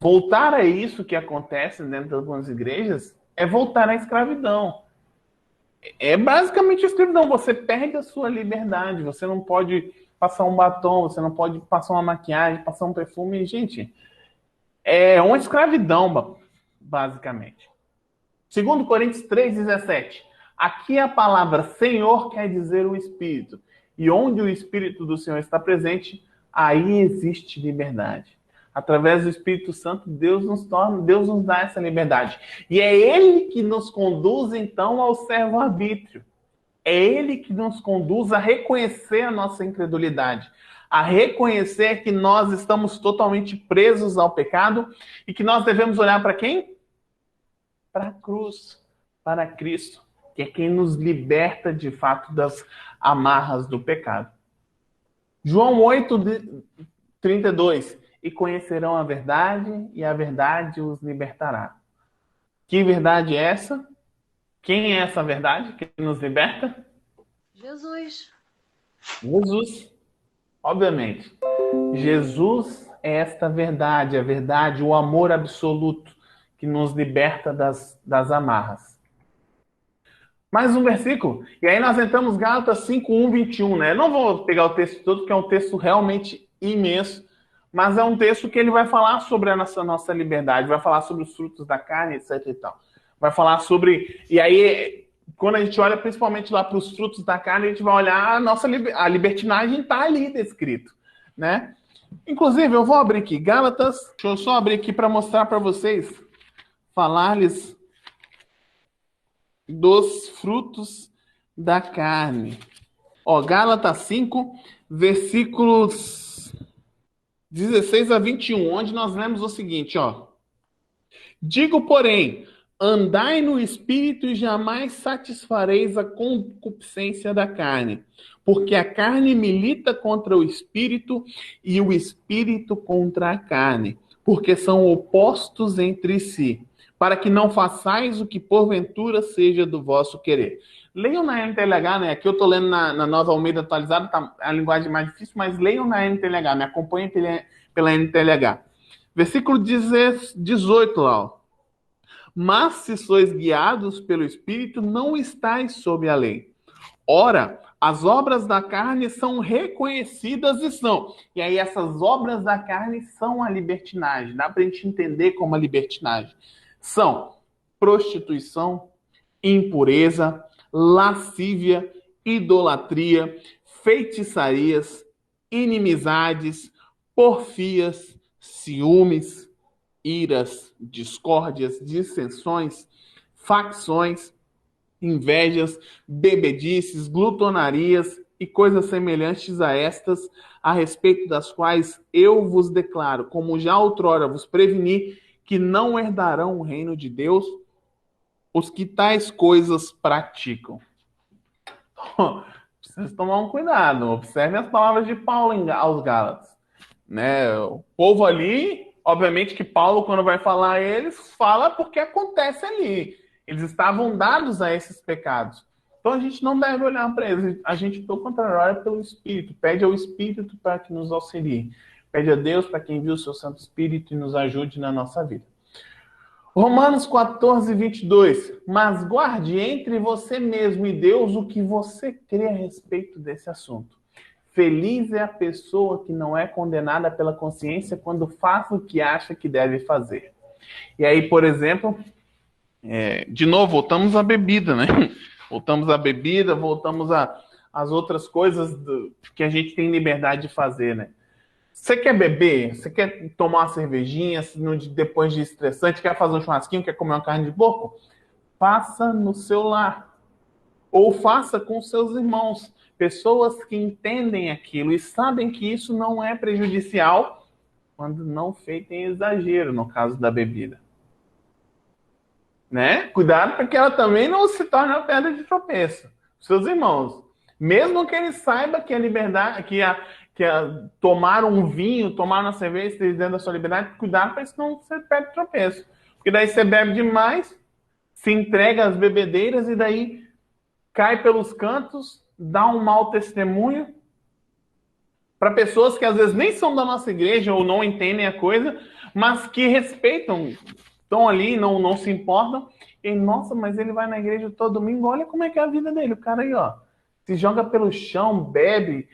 Voltar a isso que acontece dentro de algumas igrejas é voltar à escravidão. É basicamente escravidão. Você perde a sua liberdade. Você não pode passar um batom, você não pode passar uma maquiagem, passar um perfume. Gente, é uma escravidão, basicamente. 2 Coríntios 3,17. Aqui a palavra Senhor quer dizer o Espírito. E onde o Espírito do Senhor está presente, aí existe liberdade. Através do Espírito Santo, Deus nos dá essa liberdade. E é Ele que nos conduz, então, ao servo-arbítrio. É Ele que nos conduz a reconhecer a nossa incredulidade, a reconhecer que nós estamos totalmente presos ao pecado e que nós devemos olhar para quem? Para a cruz, para Cristo, que é quem nos liberta de fato das amarras do pecado. João 8:32. E conhecerão a verdade, e a verdade os libertará. Que verdade é essa? Quem é essa verdade que nos liberta? Jesus. Jesus, obviamente. Jesus é esta verdade, a verdade, o amor absoluto que nos liberta das amarras. Mais um versículo. E aí nós entramos em Gálatas 5:1-21, né? Não vou pegar o texto todo, porque é um texto realmente imenso, mas é um texto que ele vai falar sobre a nossa liberdade, vai falar sobre os frutos da carne, etc e tal. Vai falar sobre... E aí, quando a gente olha principalmente lá para os frutos da carne, a gente vai olhar a libertinagem está ali descrito, né? Inclusive, eu vou abrir aqui Gálatas, deixa eu só abrir aqui para mostrar para vocês, falar-lhes dos frutos da carne. Ó, Gálatas 5, versículos 16-21, onde nós lemos o seguinte, ó. Digo, porém, andai no Espírito e jamais satisfareis a concupiscência da carne, porque a carne milita contra o Espírito e o Espírito contra a carne, porque são opostos entre si, para que não façais o que porventura seja do vosso querer. Leiam na NTLH, né? Aqui eu estou lendo na Nova Almeida Atualizada, tá a linguagem mais difícil, mas leiam na NTLH, me acompanhem pela NTLH. Versículo 18 lá, ó. Mas se sois guiados pelo Espírito, não estáis sob a lei. Ora, as obras da carne são reconhecidas e são. E aí essas obras da carne são a libertinagem. Dá para a gente entender como a libertinagem. São prostituição, impureza, lascívia, idolatria, feitiçarias, inimizades, porfias, ciúmes, iras, discórdias, dissensões, facções, invejas, bebedices, glutonarias, e coisas semelhantes a estas, a respeito das quais eu vos declaro, como já outrora vos preveni, que não herdarão o reino de Deus os que tais coisas praticam. Precisa tomar um cuidado. Observe as palavras de Paulo aos Gálatas. Né? O povo ali, obviamente que Paulo, quando vai falar a eles, fala porque acontece ali. Eles estavam dados a esses pecados. Então a gente não deve olhar para eles. A gente, pelo contrário, olha pelo Espírito. Pede ao Espírito para que nos auxilie. Pede a Deus para que envie o seu Santo Espírito e nos ajude na nossa vida. Romanos 14, 22. Mas guarde entre você mesmo e Deus o que você crê a respeito desse assunto. Feliz é a pessoa que não é condenada pela consciência quando faz o que acha que deve fazer. E aí, por exemplo, de novo, voltamos à bebida, né? Voltamos à bebida, voltamos às outras coisas que a gente tem liberdade de fazer, né? Você quer beber? Você quer tomar uma cervejinha depois de estressante? Quer fazer um churrasquinho? Quer comer uma carne de porco? Faça no seu lar. Ou faça com seus irmãos. Pessoas que entendem aquilo e sabem que isso não é prejudicial quando não feito em exagero, no caso da bebida. Né? Cuidado para que ela também não se torne uma pedra de tropeço. Seus irmãos. Mesmo que ele saiba que a liberdade, tomar um vinho, tomar uma cerveja, esteja dentro da sua liberdade, cuidado para isso não ser pedra de tropeço. Porque daí você bebe demais, se entrega às bebedeiras e daí cai pelos cantos, dá um mau testemunho para pessoas que às vezes nem são da nossa igreja ou não entendem a coisa, mas que respeitam, estão ali, não se importam. E, nossa, mas ele vai na igreja todo domingo, olha como é que é a vida dele. O cara aí, ó, se joga pelo chão, bebe,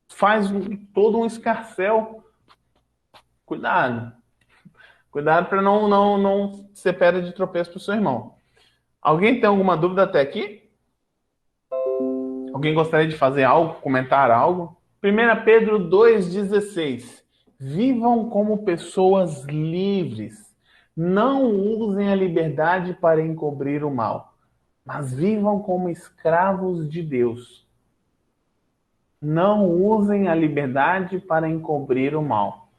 faz todo um escarcéu. Cuidado. Cuidado para não ser pedra de tropeço para o seu irmão. Alguém tem alguma dúvida até aqui? Alguém gostaria de fazer algo, comentar algo? 1 Pedro 2,16. Vivam como pessoas livres. Não usem a liberdade para encobrir o mal, mas vivam como escravos de Deus. Não usem a liberdade para encobrir o mal.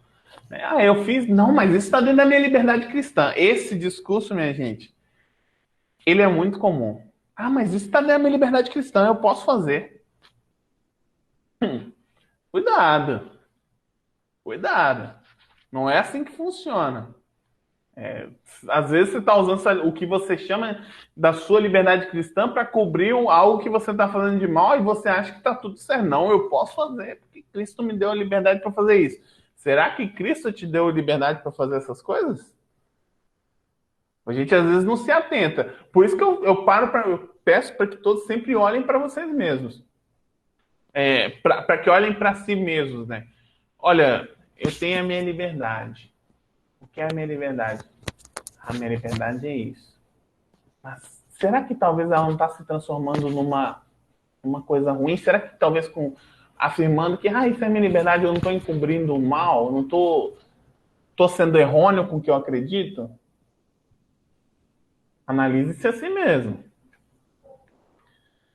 Eu fiz... Não, mas isso está dentro da minha liberdade cristã. Esse discurso, minha gente, ele é muito comum. Mas isso está dentro da minha liberdade cristã, eu posso fazer. Cuidado. Cuidado. Não é assim que funciona. Às vezes você está usando o que você chama da sua liberdade cristã para cobrir algo que você está fazendo de mal e você acha que está tudo certo. Não, eu posso fazer, porque Cristo me deu a liberdade para fazer isso. Será que Cristo te deu a liberdade para fazer essas coisas? A gente às vezes não se atenta. Por isso que eu peço para que todos sempre olhem para vocês mesmos. Para que olhem para si mesmos, né? Olha, eu tenho a minha liberdade. O que é a minha liberdade? A minha liberdade é isso. Mas será que talvez ela não está se transformando numa coisa ruim? Será que talvez afirmando que isso é minha liberdade, eu não estou encobrindo o mal, eu não estou sendo errôneo com o que eu acredito? Analise-se a si mesmo.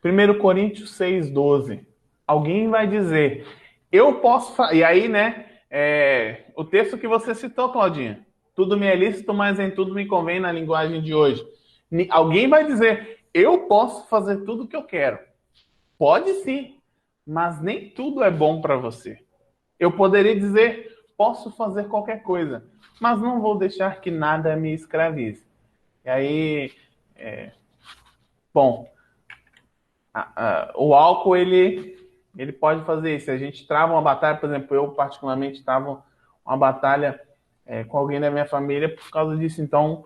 1 Coríntios 6,12. Alguém vai dizer, eu posso... E aí, né, o texto que você citou, Claudinha. Tudo me é lícito, mas em tudo me convém na linguagem de hoje. Alguém vai dizer, eu posso fazer tudo o que eu quero. Pode sim, mas nem tudo é bom para você. Eu poderia dizer, posso fazer qualquer coisa, mas não vou deixar que nada me escravize. E aí, o álcool, ele pode fazer isso. A gente trava uma batalha, por exemplo, eu particularmente travo uma batalha com alguém da minha família por causa disso. Então,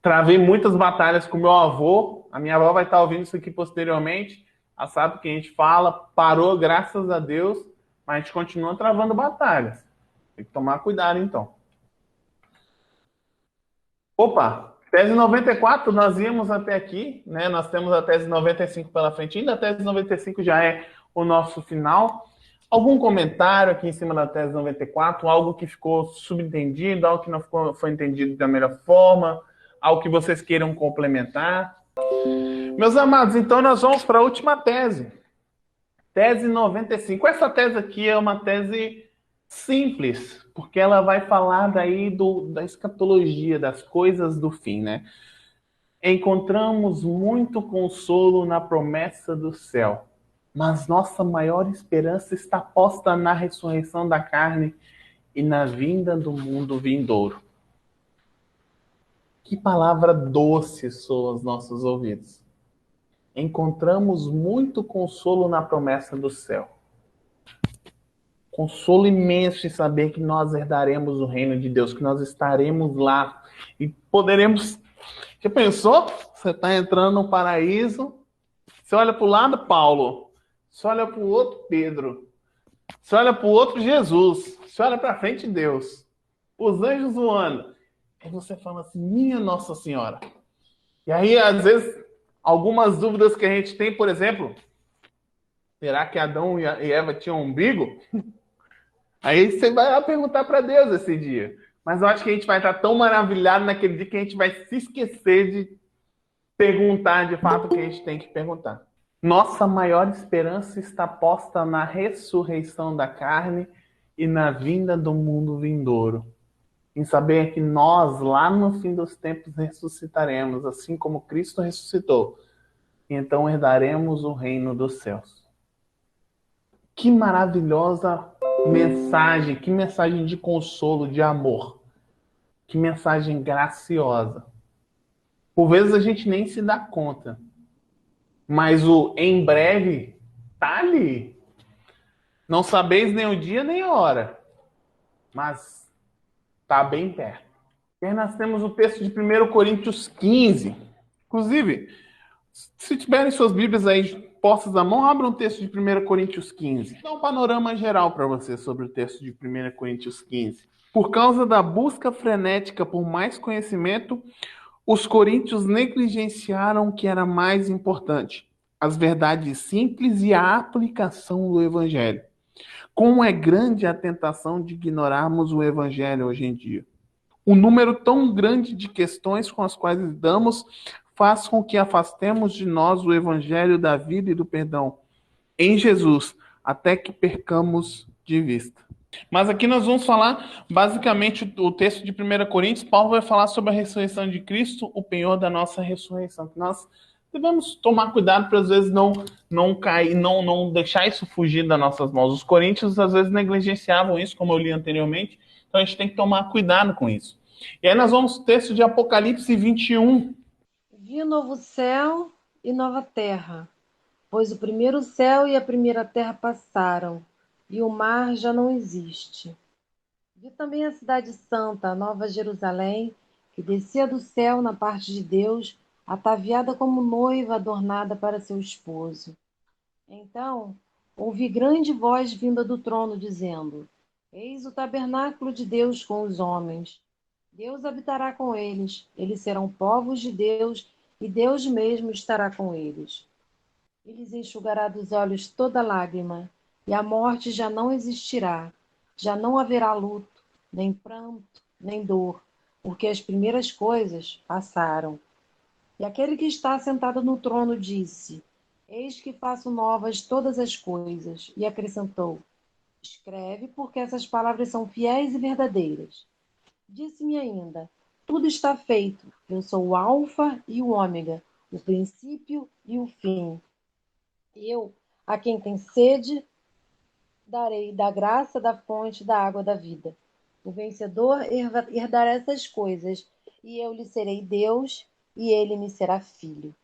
travei muitas batalhas com meu avô. A minha avó vai estar ouvindo isso aqui posteriormente. Ela sabe que a gente fala, parou, graças a Deus, mas a gente continua travando batalhas. Tem que tomar cuidado, então. Opa, tese 94, nós íamos até aqui, né? Nós temos a tese 95 pela frente, ainda a tese 95 já é o nosso final. Algum comentário aqui em cima da tese 94, algo que ficou subentendido, algo que não foi entendido da melhor forma, algo que vocês queiram complementar? Meus amados, então nós vamos para a última tese. Tese 95. Essa tese aqui é uma tese simples, porque ela vai falar daí da escatologia, das coisas do fim, né? Encontramos muito consolo na promessa do céu, mas nossa maior esperança está posta na ressurreição da carne e na vinda do mundo vindouro. Que palavra doce soa aos nossos ouvidos. Encontramos muito consolo na promessa do céu. Consolo imenso em saber que nós herdaremos o reino de Deus, que nós estaremos lá e poderemos. Já pensou? Você está entrando no paraíso, você olha para o lado, Paulo, você olha para o outro, Pedro, você olha para o outro, Jesus, você olha para frente, Deus, os anjos voando. Aí você fala assim, minha Nossa Senhora. E aí, às vezes, algumas dúvidas que a gente tem, por exemplo, será que Adão e Eva tinham um umbigo? Aí você vai lá perguntar para Deus esse dia. Mas eu acho que a gente vai estar tão maravilhado naquele dia que a gente vai se esquecer de perguntar de fato o que a gente tem que perguntar. Nossa maior esperança está posta na ressurreição da carne e na vinda do mundo vindouro. Em saber que nós, lá no fim dos tempos, ressuscitaremos, assim como Cristo ressuscitou. E então herdaremos o reino dos céus. Que maravilhosa mensagem, que mensagem de consolo, de amor. Que mensagem graciosa. Por vezes a gente nem se dá conta. Mas o em breve tá ali. Não sabeis nem o dia nem a hora. Mas tá bem perto. E aí nós temos o texto de 1 Coríntios 15. Inclusive, se tiverem suas Bíblias aí postas à mão, abram o texto de 1 Coríntios 15. Dá um panorama geral para você sobre o texto de 1 Coríntios 15. Por causa da busca frenética por mais conhecimento, os coríntios negligenciaram o que era mais importante: as verdades simples e a aplicação do Evangelho. Como é grande a tentação de ignorarmos o Evangelho hoje em dia. O número tão grande de questões com as quais lidamos faz com que afastemos de nós o Evangelho da vida e do perdão em Jesus, até que percamos de vista. Mas aqui nós vamos falar, basicamente, o texto de 1 Coríntios, Paulo vai falar sobre a ressurreição de Cristo, o penhor da nossa ressurreição. Que nós devemos tomar cuidado para, às vezes, não cair, não deixar isso fugir das nossas mãos. Os coríntios, às vezes, negligenciavam isso, como eu li anteriormente, então a gente tem que tomar cuidado com isso. E aí nós vamos ao texto de Apocalipse 21. Vi novo céu e nova terra, pois o primeiro céu e a primeira terra passaram, e o mar já não existe. Vi também a cidade santa, a nova Jerusalém, que descia do céu na parte de Deus, ataviada como noiva adornada para seu esposo. Então ouvi grande voz vinda do trono, dizendo: Eis o tabernáculo de Deus com os homens. Deus habitará com eles, eles serão povos de Deus, e Deus mesmo estará com eles. Ele lhes enxugará dos olhos toda lágrima, e a morte já não existirá. Já não haverá luto, nem pranto, nem dor, porque as primeiras coisas passaram. E aquele que está sentado no trono disse: Eis que faço novas todas as coisas. E acrescentou: Escreve, porque essas palavras são fiéis e verdadeiras. Disse-me ainda: Tudo está feito. Eu sou o Alfa e o Ômega, o princípio e o fim. Eu, a quem tem sede, darei da graça da fonte da água da vida. O vencedor herdará essas coisas, e eu lhe serei Deus, e ele me será filho.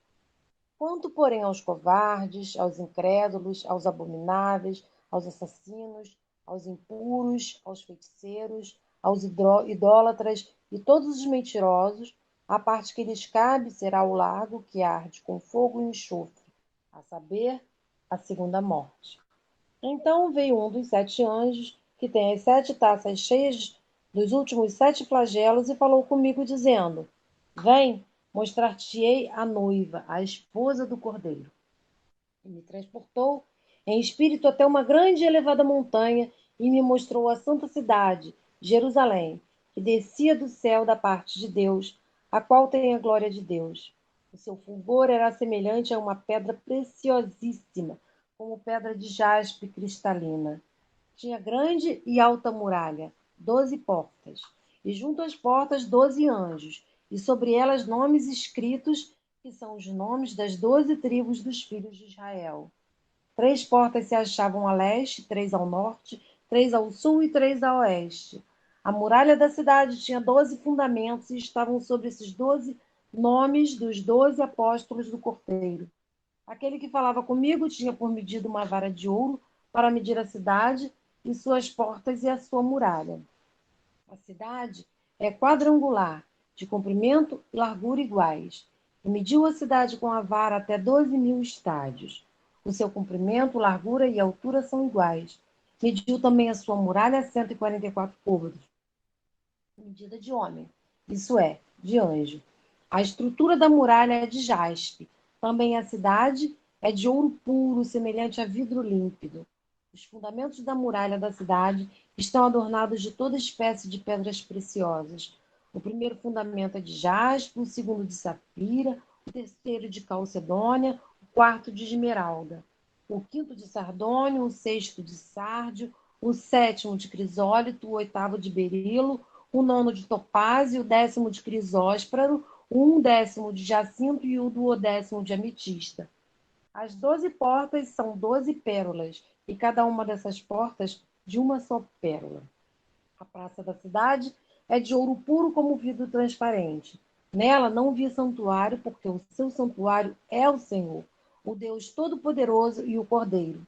Quanto, porém, aos covardes, aos incrédulos, aos abomináveis, aos assassinos, aos impuros, aos feiticeiros, aos idólatras e todos os mentirosos, a parte que lhes cabe será o lago que arde com fogo e enxofre, a saber, a segunda morte. Então veio um dos 7 anjos, que tem as 7 taças cheias dos últimos 7 flagelos, e falou comigo, dizendo: Vem, mostrar-te-ei a noiva, a esposa do Cordeiro. E me transportou em espírito até uma grande e elevada montanha, e me mostrou a santa cidade, Jerusalém, que descia do céu da parte de Deus, a qual tem a glória de Deus. O seu fulgor era semelhante a uma pedra preciosíssima, como pedra de jaspe cristalina. Tinha grande e alta muralha, 12 portas, e junto às portas 12 anjos, e sobre elas nomes escritos, que são os nomes das 12 tribos dos filhos de Israel. 3 portas se achavam a leste, 3 ao norte, 3 ao sul e 3 a oeste. A muralha da cidade tinha 12 fundamentos e estavam sobre esses 12 nomes dos 12 apóstolos do Cordeiro. Aquele que falava comigo tinha por medida uma vara de ouro para medir a cidade e suas portas e a sua muralha. A cidade é quadrangular, de comprimento e largura iguais, e mediu a cidade com a vara até 12.000 estádios. O seu comprimento, largura e altura são iguais. Mediu também a sua muralha a 144 côvados, medida de homem, isso é, de anjo. A estrutura da muralha é de jaspe. Também a cidade é de ouro puro, semelhante a vidro límpido. Os fundamentos da muralha da cidade estão adornados de toda espécie de pedras preciosas. O primeiro fundamento é de jaspe, o segundo de safira, o terceiro de calcedônia, o quarto de esmeralda, o quinto de sardônio, o sexto de sárdio, o sétimo de crisólito, o oitavo de berilo, o nono de topázio, o 10º de crisóspero, o 11º de jacinto e o 12º de ametista. As 12 portas são 12 pérolas, e cada uma dessas portas de uma só pérola. A praça da cidade é de ouro puro como vidro transparente. Nela não vi santuário, porque o seu santuário é o Senhor, o Deus Todo-Poderoso e o Cordeiro.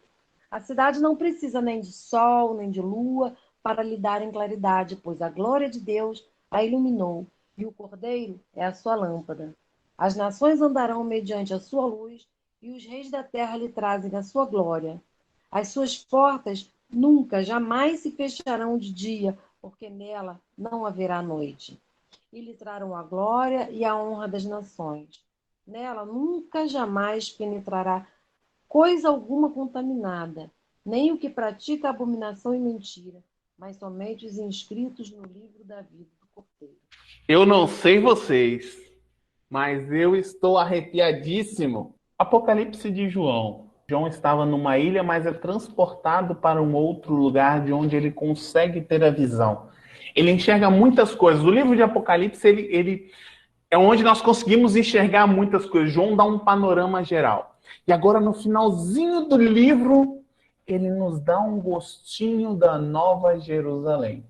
A cidade não precisa nem de sol, nem de lua, para lhe darem claridade, pois a glória de Deus a iluminou, e o Cordeiro é a sua lâmpada. As nações andarão mediante a sua luz, e os reis da terra lhe trazem a sua glória. As suas portas nunca, jamais se fecharão de dia, porque nela não haverá noite. E lhe trarão a glória e a honra das nações. Nela nunca, jamais penetrará coisa alguma contaminada, nem o que pratica abominação e mentira, mas somente os inscritos no livro da vida do Cordeiro. Eu não sei vocês, mas eu estou arrepiadíssimo. Apocalipse de João. João estava numa ilha, mas é transportado para um outro lugar de onde ele consegue ter a visão. Ele enxerga muitas coisas. O livro de Apocalipse, ele é onde nós conseguimos enxergar muitas coisas. João dá um panorama geral. E agora, no finalzinho do livro, ele nos dá um gostinho da Nova Jerusalém.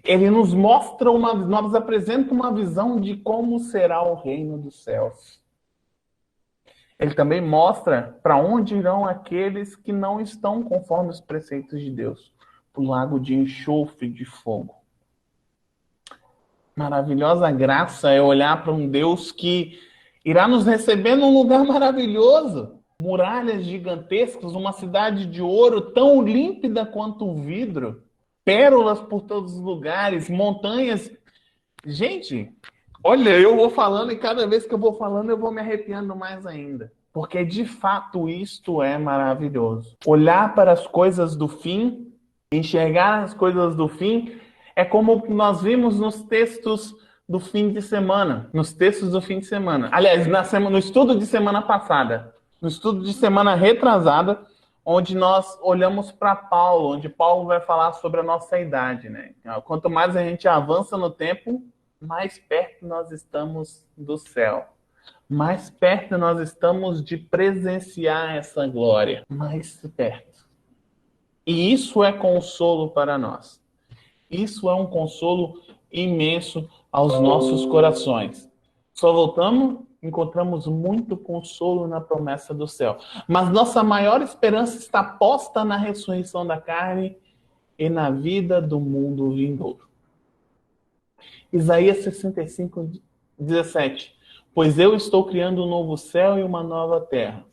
Ele nos mostra nos apresenta uma visão de como será o reino dos céus. Ele também mostra para onde irão aqueles que não estão conforme os preceitos de Deus, para o lago de enxofre de fogo. Maravilhosa graça é olhar para um Deus que irá nos receber num lugar maravilhoso. Muralhas gigantescas, uma cidade de ouro tão límpida quanto o vidro, pérolas por todos os lugares, montanhas. Gente, olha, eu vou falando e cada vez que eu vou falando eu vou me arrepiando mais ainda. Porque de fato isto é maravilhoso. Olhar para as coisas do fim, enxergar as coisas do fim, é como nós vimos nos textos do fim de semana. Nos textos do fim de semana. Aliás, no estudo de semana passada. No estudo de semana retrasada, onde nós olhamos para Paulo, onde Paulo vai falar sobre a nossa idade, né? Quanto mais a gente avança no tempo, mais perto nós estamos do céu. Mais perto nós estamos de presenciar essa glória. Mais perto. E isso é consolo para nós. Isso é um consolo imenso aos nossos corações. Só encontramos muito consolo na promessa do céu. Mas nossa maior esperança está posta na ressurreição da carne e na vida do mundo vindouro. Isaías 65, 17. Pois eu estou criando um novo céu e uma nova terra.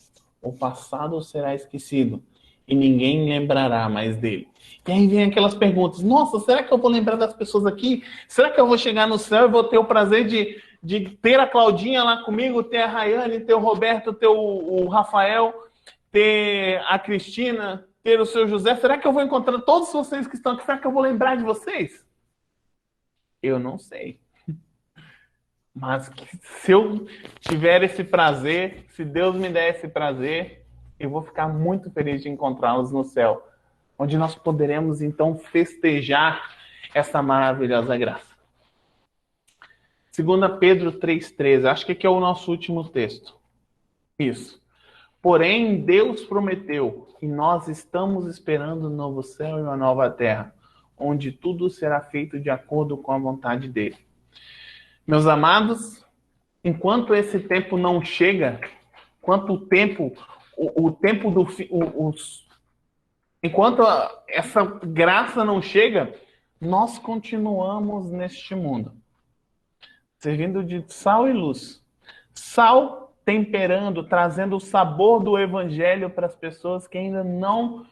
O passado será esquecido e ninguém lembrará mais dele. E aí vem aquelas perguntas. Nossa, será que eu vou lembrar das pessoas aqui? Será que eu vou chegar no céu e vou ter o prazer de ter a Claudinha lá comigo, ter a Rayane, ter o Roberto, ter o Rafael, ter a Cristina, ter o seu José? Será que eu vou encontrar todos vocês que estão aqui? Será que eu vou lembrar de vocês? Eu não sei. Mas se eu tiver esse prazer, se Deus me der esse prazer, Eu vou ficar muito feliz de encontrá-los no céu, onde nós poderemos então festejar essa maravilhosa graça. 2 Pedro 3,13, acho que aqui é o nosso último texto. Isso. Porém, Deus prometeu e nós estamos esperando um novo céu e uma nova terra, onde tudo será feito de acordo com a vontade dele. Meus amados, enquanto esse tempo não chega, enquanto essa graça não chega, nós continuamos neste mundo, servindo de sal e luz. Sal temperando, trazendo o sabor do evangelho para as pessoas que ainda não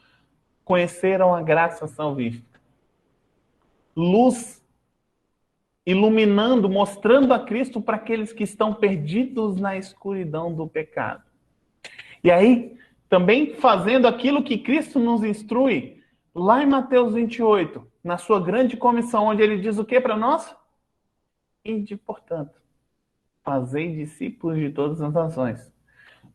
conheceram a graça salvífica. Luz iluminando, mostrando a Cristo para aqueles que estão perdidos na escuridão do pecado. E aí, também fazendo aquilo que Cristo nos instrui, lá em Mateus 28, na sua grande comissão, onde ele diz o que para nós? Ide, portanto, fazei discípulos de todas as nações,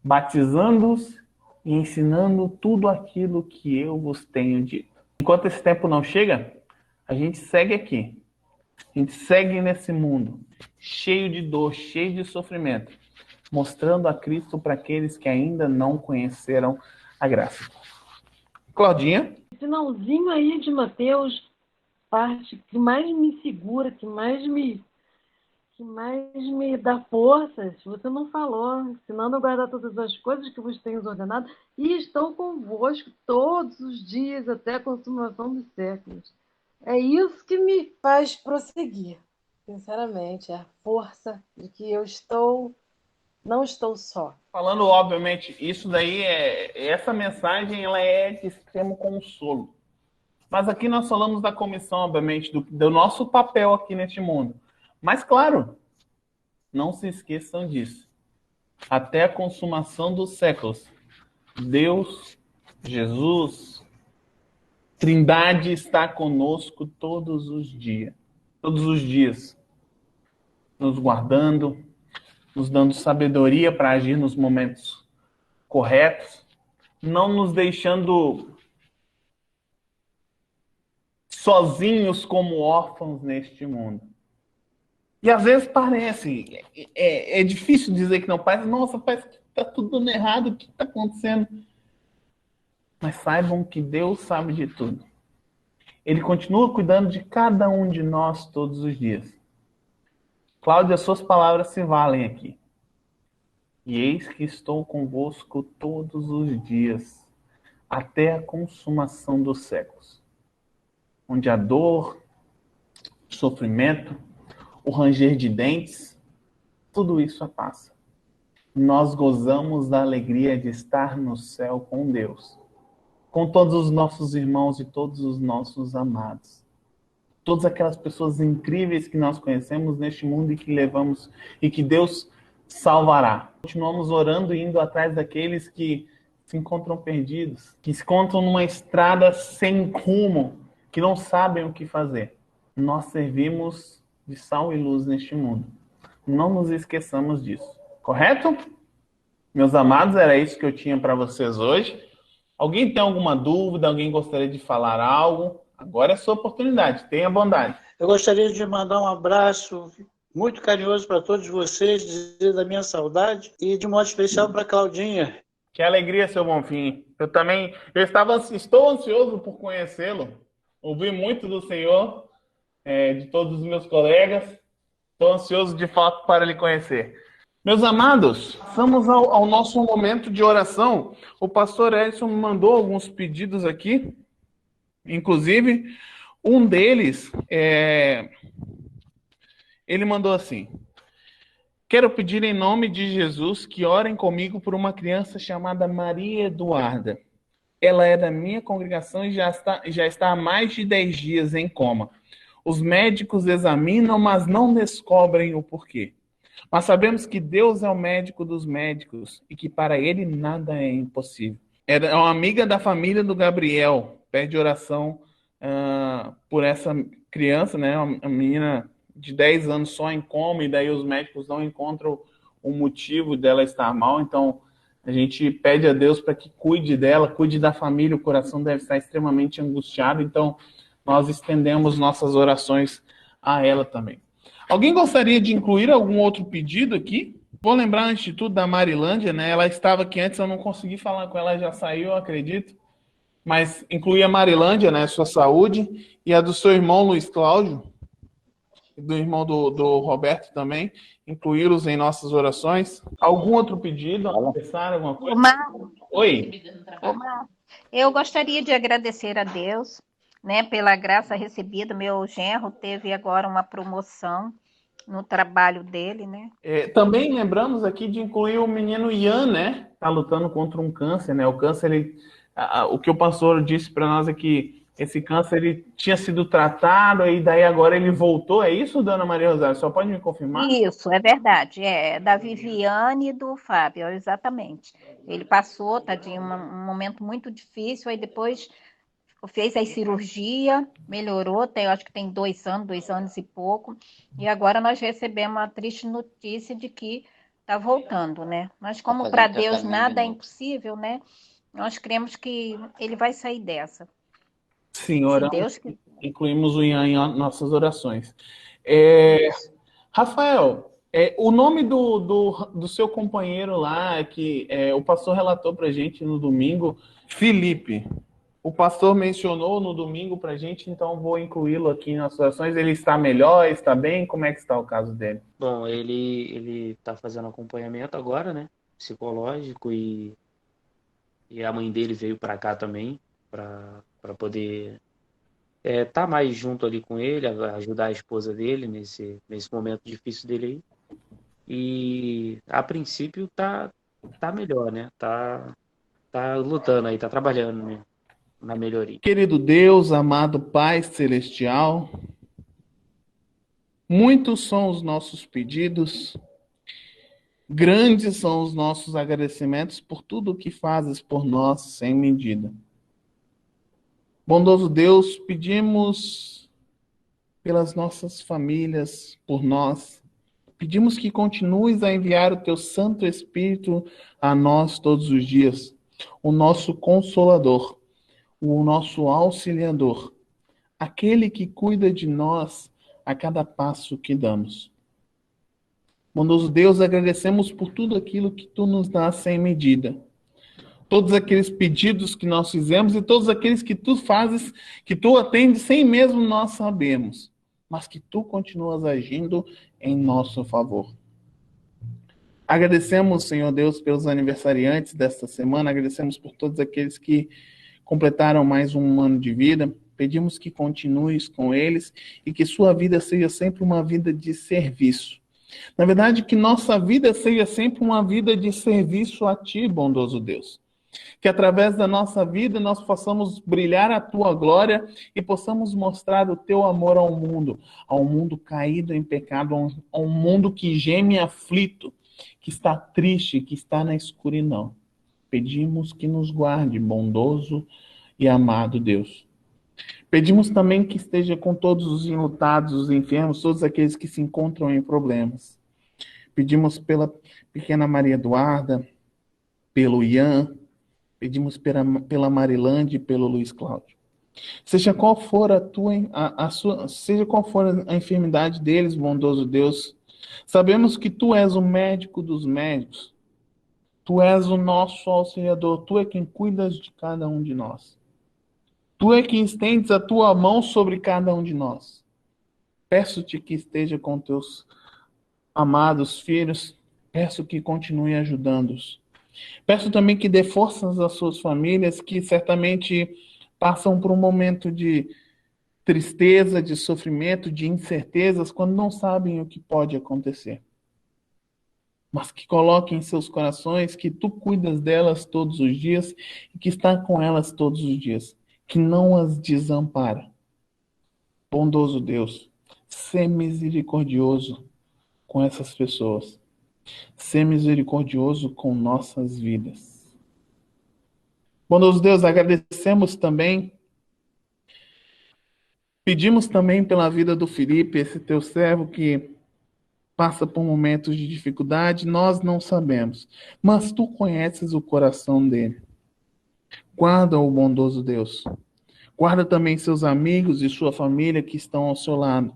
batizando-os e ensinando tudo aquilo que eu vos tenho dito. Enquanto esse tempo não chega, a gente segue aqui. A gente segue nesse mundo, cheio de dor, cheio de sofrimento, mostrando a Cristo para aqueles que ainda não conheceram a graça. Claudinha? Finalzinho aí de Mateus, parte que mais me segura, que mais me dá forças. Você não falou, ensinando a guardar todas as coisas que vos tenho ordenado, e estou convosco todos os dias até a consumação dos séculos. É isso que me faz prosseguir, sinceramente, é a força de que não estou só. Falando, obviamente, isso daí essa mensagem ela é de extremo consolo. Mas aqui nós falamos da comissão, obviamente, do nosso papel aqui neste mundo. Mas, claro, não se esqueçam disso. Até a consumação dos séculos, Deus, Jesus, Trindade está conosco todos os dias, nos guardando, nos dando sabedoria para agir nos momentos corretos, não nos deixando sozinhos como órfãos neste mundo. E às vezes parece, é difícil dizer que não, parece, nossa, parece que está tudo dando errado, o que está acontecendo? Mas saibam que Deus sabe de tudo. Ele continua cuidando de cada um de nós todos os dias. Cláudia, suas palavras se valem aqui. E eis que estou convosco todos os dias, até a consumação dos séculos. Onde a dor, o sofrimento, o ranger de dentes, tudo isso passa. Nós gozamos da alegria de estar no céu com Deus, com todos os nossos irmãos e todos os nossos amados. Todas aquelas pessoas incríveis que nós conhecemos neste mundo e que levamos e que Deus salvará. Continuamos orando e indo atrás daqueles que se encontram perdidos, que se encontram numa estrada sem rumo, que não sabem o que fazer. Nós servimos de sal e luz neste mundo. Não nos esqueçamos disso. Correto? Meus amados, era isso que eu tinha para vocês hoje. Alguém tem alguma dúvida? Alguém gostaria de falar algo? Agora é a sua oportunidade. Tenha bondade. Eu gostaria de mandar um abraço muito carinhoso para todos vocês, dizer da minha saudade e de modo especial para a Claudinha. Que alegria, seu Bonfim. Estou ansioso por conhecê-lo. Ouvi muito do Senhor, de todos os meus colegas. Estou ansioso de fato para lhe conhecer. Meus amados, vamos ao nosso momento de oração. O pastor Edson me mandou alguns pedidos aqui. Inclusive, um deles, ele mandou assim: quero pedir em nome de Jesus que orem comigo por uma criança chamada Maria Eduarda. Ela é da minha congregação e já está há mais de 10 dias em coma. Os médicos examinam, mas não descobrem o porquê. Mas sabemos que Deus é o médico dos médicos e que para ele nada é impossível. É uma amiga da família do Gabriel. Pede oração por essa criança, né? Uma menina de 10 anos só em coma, e daí os médicos não encontram o motivo dela estar mal. Então, A gente pede a Deus para que cuide dela, cuide da família, o coração deve estar extremamente angustiado, então nós estendemos nossas orações a ela também. Alguém gostaria de incluir algum outro pedido aqui? Vou lembrar antes de tudo da Marilândia, né? Ela estava aqui antes, eu não consegui falar com ela, já saiu, eu acredito. Mas incluir a Marilândia, né? Sua saúde, e a do seu irmão Luiz Cláudio, e do irmão do Roberto também, incluí-los em nossas orações. Algum outro pedido, aniversário, alguma coisa? Oi. Eu gostaria de agradecer a Deus, né, pela graça recebida. Meu genro teve agora uma promoção no trabalho dele, né? Também lembramos aqui de incluir o menino Ian, né? Está lutando contra um câncer, né? O câncer, o que o pastor disse para nós é que esse câncer ele tinha sido tratado e daí agora ele voltou. É isso, dona Maria Rosário? Só pode me confirmar? Isso, é verdade. É da Viviane e do Fábio, exatamente. Ele passou, tadinho, um momento muito difícil, aí depois fez a cirurgia, melhorou, eu acho que tem 2 anos e pouco, e agora nós recebemos a triste notícia de que está voltando, né? Mas como para Deus nada é impossível, né? Nós cremos que ele vai sair dessa. Senhora, Deus incluímos o Ian em nossas orações. Rafael, o nome do seu companheiro lá, que o pastor relatou para a gente no domingo, Felipe. O pastor mencionou no domingo para a gente, então vou incluí-lo aqui nas orações. Ele está melhor, está bem? Como é que está o caso dele? Bom, ele está fazendo acompanhamento agora, né? Psicológico e a mãe dele veio para cá também para poder tá mais junto ali com ele, ajudar a esposa dele nesse momento difícil dele aí. E a princípio tá melhor, né? Tá lutando aí, tá trabalhando, né? Na melhoria. Querido Deus, amado Pai Celestial, muitos são os nossos pedidos, grandes são os nossos agradecimentos por tudo o que fazes por nós sem medida. Bondoso Deus, pedimos pelas nossas famílias, por nós. Pedimos que continues a enviar o teu Santo Espírito a nós todos os dias, o nosso Consolador, o nosso Auxiliador, aquele que cuida de nós a cada passo que damos. Bondoso Deus, agradecemos por tudo aquilo que tu nos dás sem medida. Todos aqueles pedidos que nós fizemos e todos aqueles que tu fazes, que tu atendes sem mesmo nós sabermos, mas que tu continuas agindo em nosso favor. Agradecemos, Senhor Deus, pelos aniversariantes desta semana, agradecemos por todos aqueles que completaram mais um ano de vida, pedimos que continues com eles e que sua vida seja sempre uma vida de serviço. Na verdade, que nossa vida seja sempre uma vida de serviço a ti, bondoso Deus. Que através da nossa vida nós possamos brilhar a tua glória e possamos mostrar o teu amor ao mundo caído em pecado, a um mundo que geme aflito, que está triste, que está na escuridão. Pedimos que nos guarde, bondoso e amado Deus. Pedimos também que esteja com todos os enlutados, os enfermos, todos aqueles que se encontram em problemas. Pedimos pela pequena Maria Eduarda, pelo Ian, pedimos pela Marilândia e pelo Luiz Cláudio. Seja qual for seja qual for a enfermidade deles, bondoso Deus, sabemos que tu és o médico dos médicos. Tu és o nosso auxiliador, tu é quem cuidas de cada um de nós. Tu é quem estendes a tua mão sobre cada um de nós. Peço-te que esteja com teus amados filhos, peço que continue ajudando-os. Peço também que dê forças às suas famílias, que certamente passam por um momento de tristeza, de sofrimento, de incertezas, quando não sabem o que pode acontecer. Mas que coloquem em seus corações que tu cuidas delas todos os dias e que está com elas todos os dias, que não as desampara. Bondoso Deus, sê misericordioso com essas pessoas. Sê misericordioso com nossas vidas. Bondoso Deus, agradecemos também, pedimos também pela vida do Felipe, esse teu servo que passa por momentos de dificuldade, nós não sabemos. Mas tu conheces o coração dele. Guarda o bondoso Deus. Guarda também seus amigos e sua família que estão ao seu lado.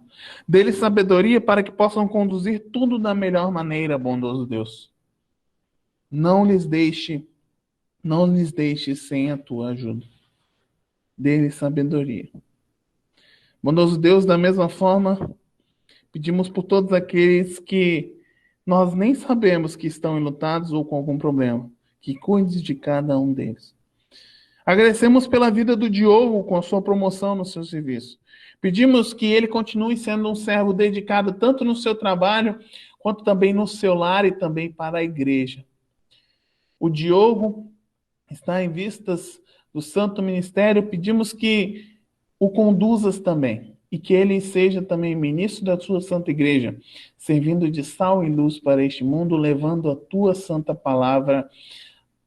Dê-lhes sabedoria para que possam conduzir tudo da melhor maneira, bondoso Deus. Não lhes deixe sem a tua ajuda. Dê-lhes sabedoria. Bondoso Deus, da mesma forma, pedimos por todos aqueles que nós nem sabemos que estão enlutados ou com algum problema, que cuides de cada um deles. Agradecemos pela vida do Diogo com a sua promoção no seu serviço. Pedimos que ele continue sendo um servo dedicado tanto no seu trabalho, quanto também no seu lar e também para a igreja. O Diogo está em vistas do Santo Ministério, pedimos que o conduzas também, e que ele seja também ministro da sua Santa Igreja, servindo de sal e luz para este mundo, levando a tua santa palavra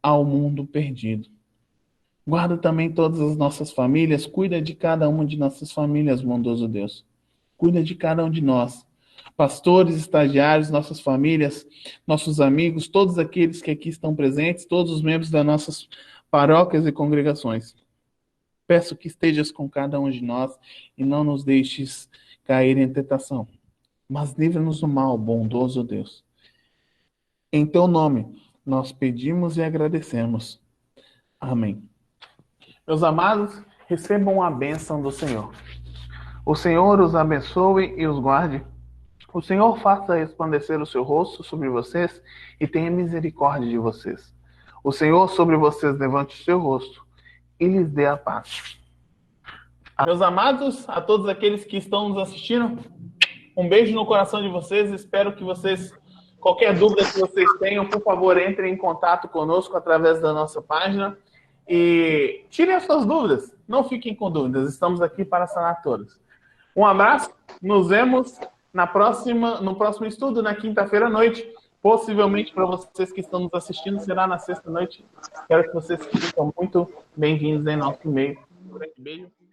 ao mundo perdido. Guarda também todas as nossas famílias, cuida de cada uma de nossas famílias, bondoso Deus. Cuida de cada um de nós. Pastores, estagiários, nossas famílias, nossos amigos, todos aqueles que aqui estão presentes, todos os membros das nossas paróquias e congregações. Peço que estejas com cada um de nós e não nos deixes cair em tentação, mas livra-nos do mal, bondoso Deus. Em teu nome, nós pedimos e agradecemos. Amém. Meus amados, recebam a bênção do Senhor. O Senhor os abençoe e os guarde. O Senhor faça resplandecer o seu rosto sobre vocês e tenha misericórdia de vocês. O Senhor sobre vocês levante o seu rosto e lhes dê a paz. Meus amados, a todos aqueles que estão nos assistindo, um beijo no coração de vocês. Espero que vocês, qualquer dúvida que vocês tenham, por favor, entrem em contato conosco através da nossa página e tirem as suas dúvidas. Não fiquem com dúvidas, estamos aqui para sanar todas. Um abraço, nos vemos no próximo estudo, na quinta-feira à noite. Possivelmente, para vocês que estão nos assistindo, será na sexta-noite. Espero que vocês sejam muito bem-vindos em nosso meio. Um grande beijo.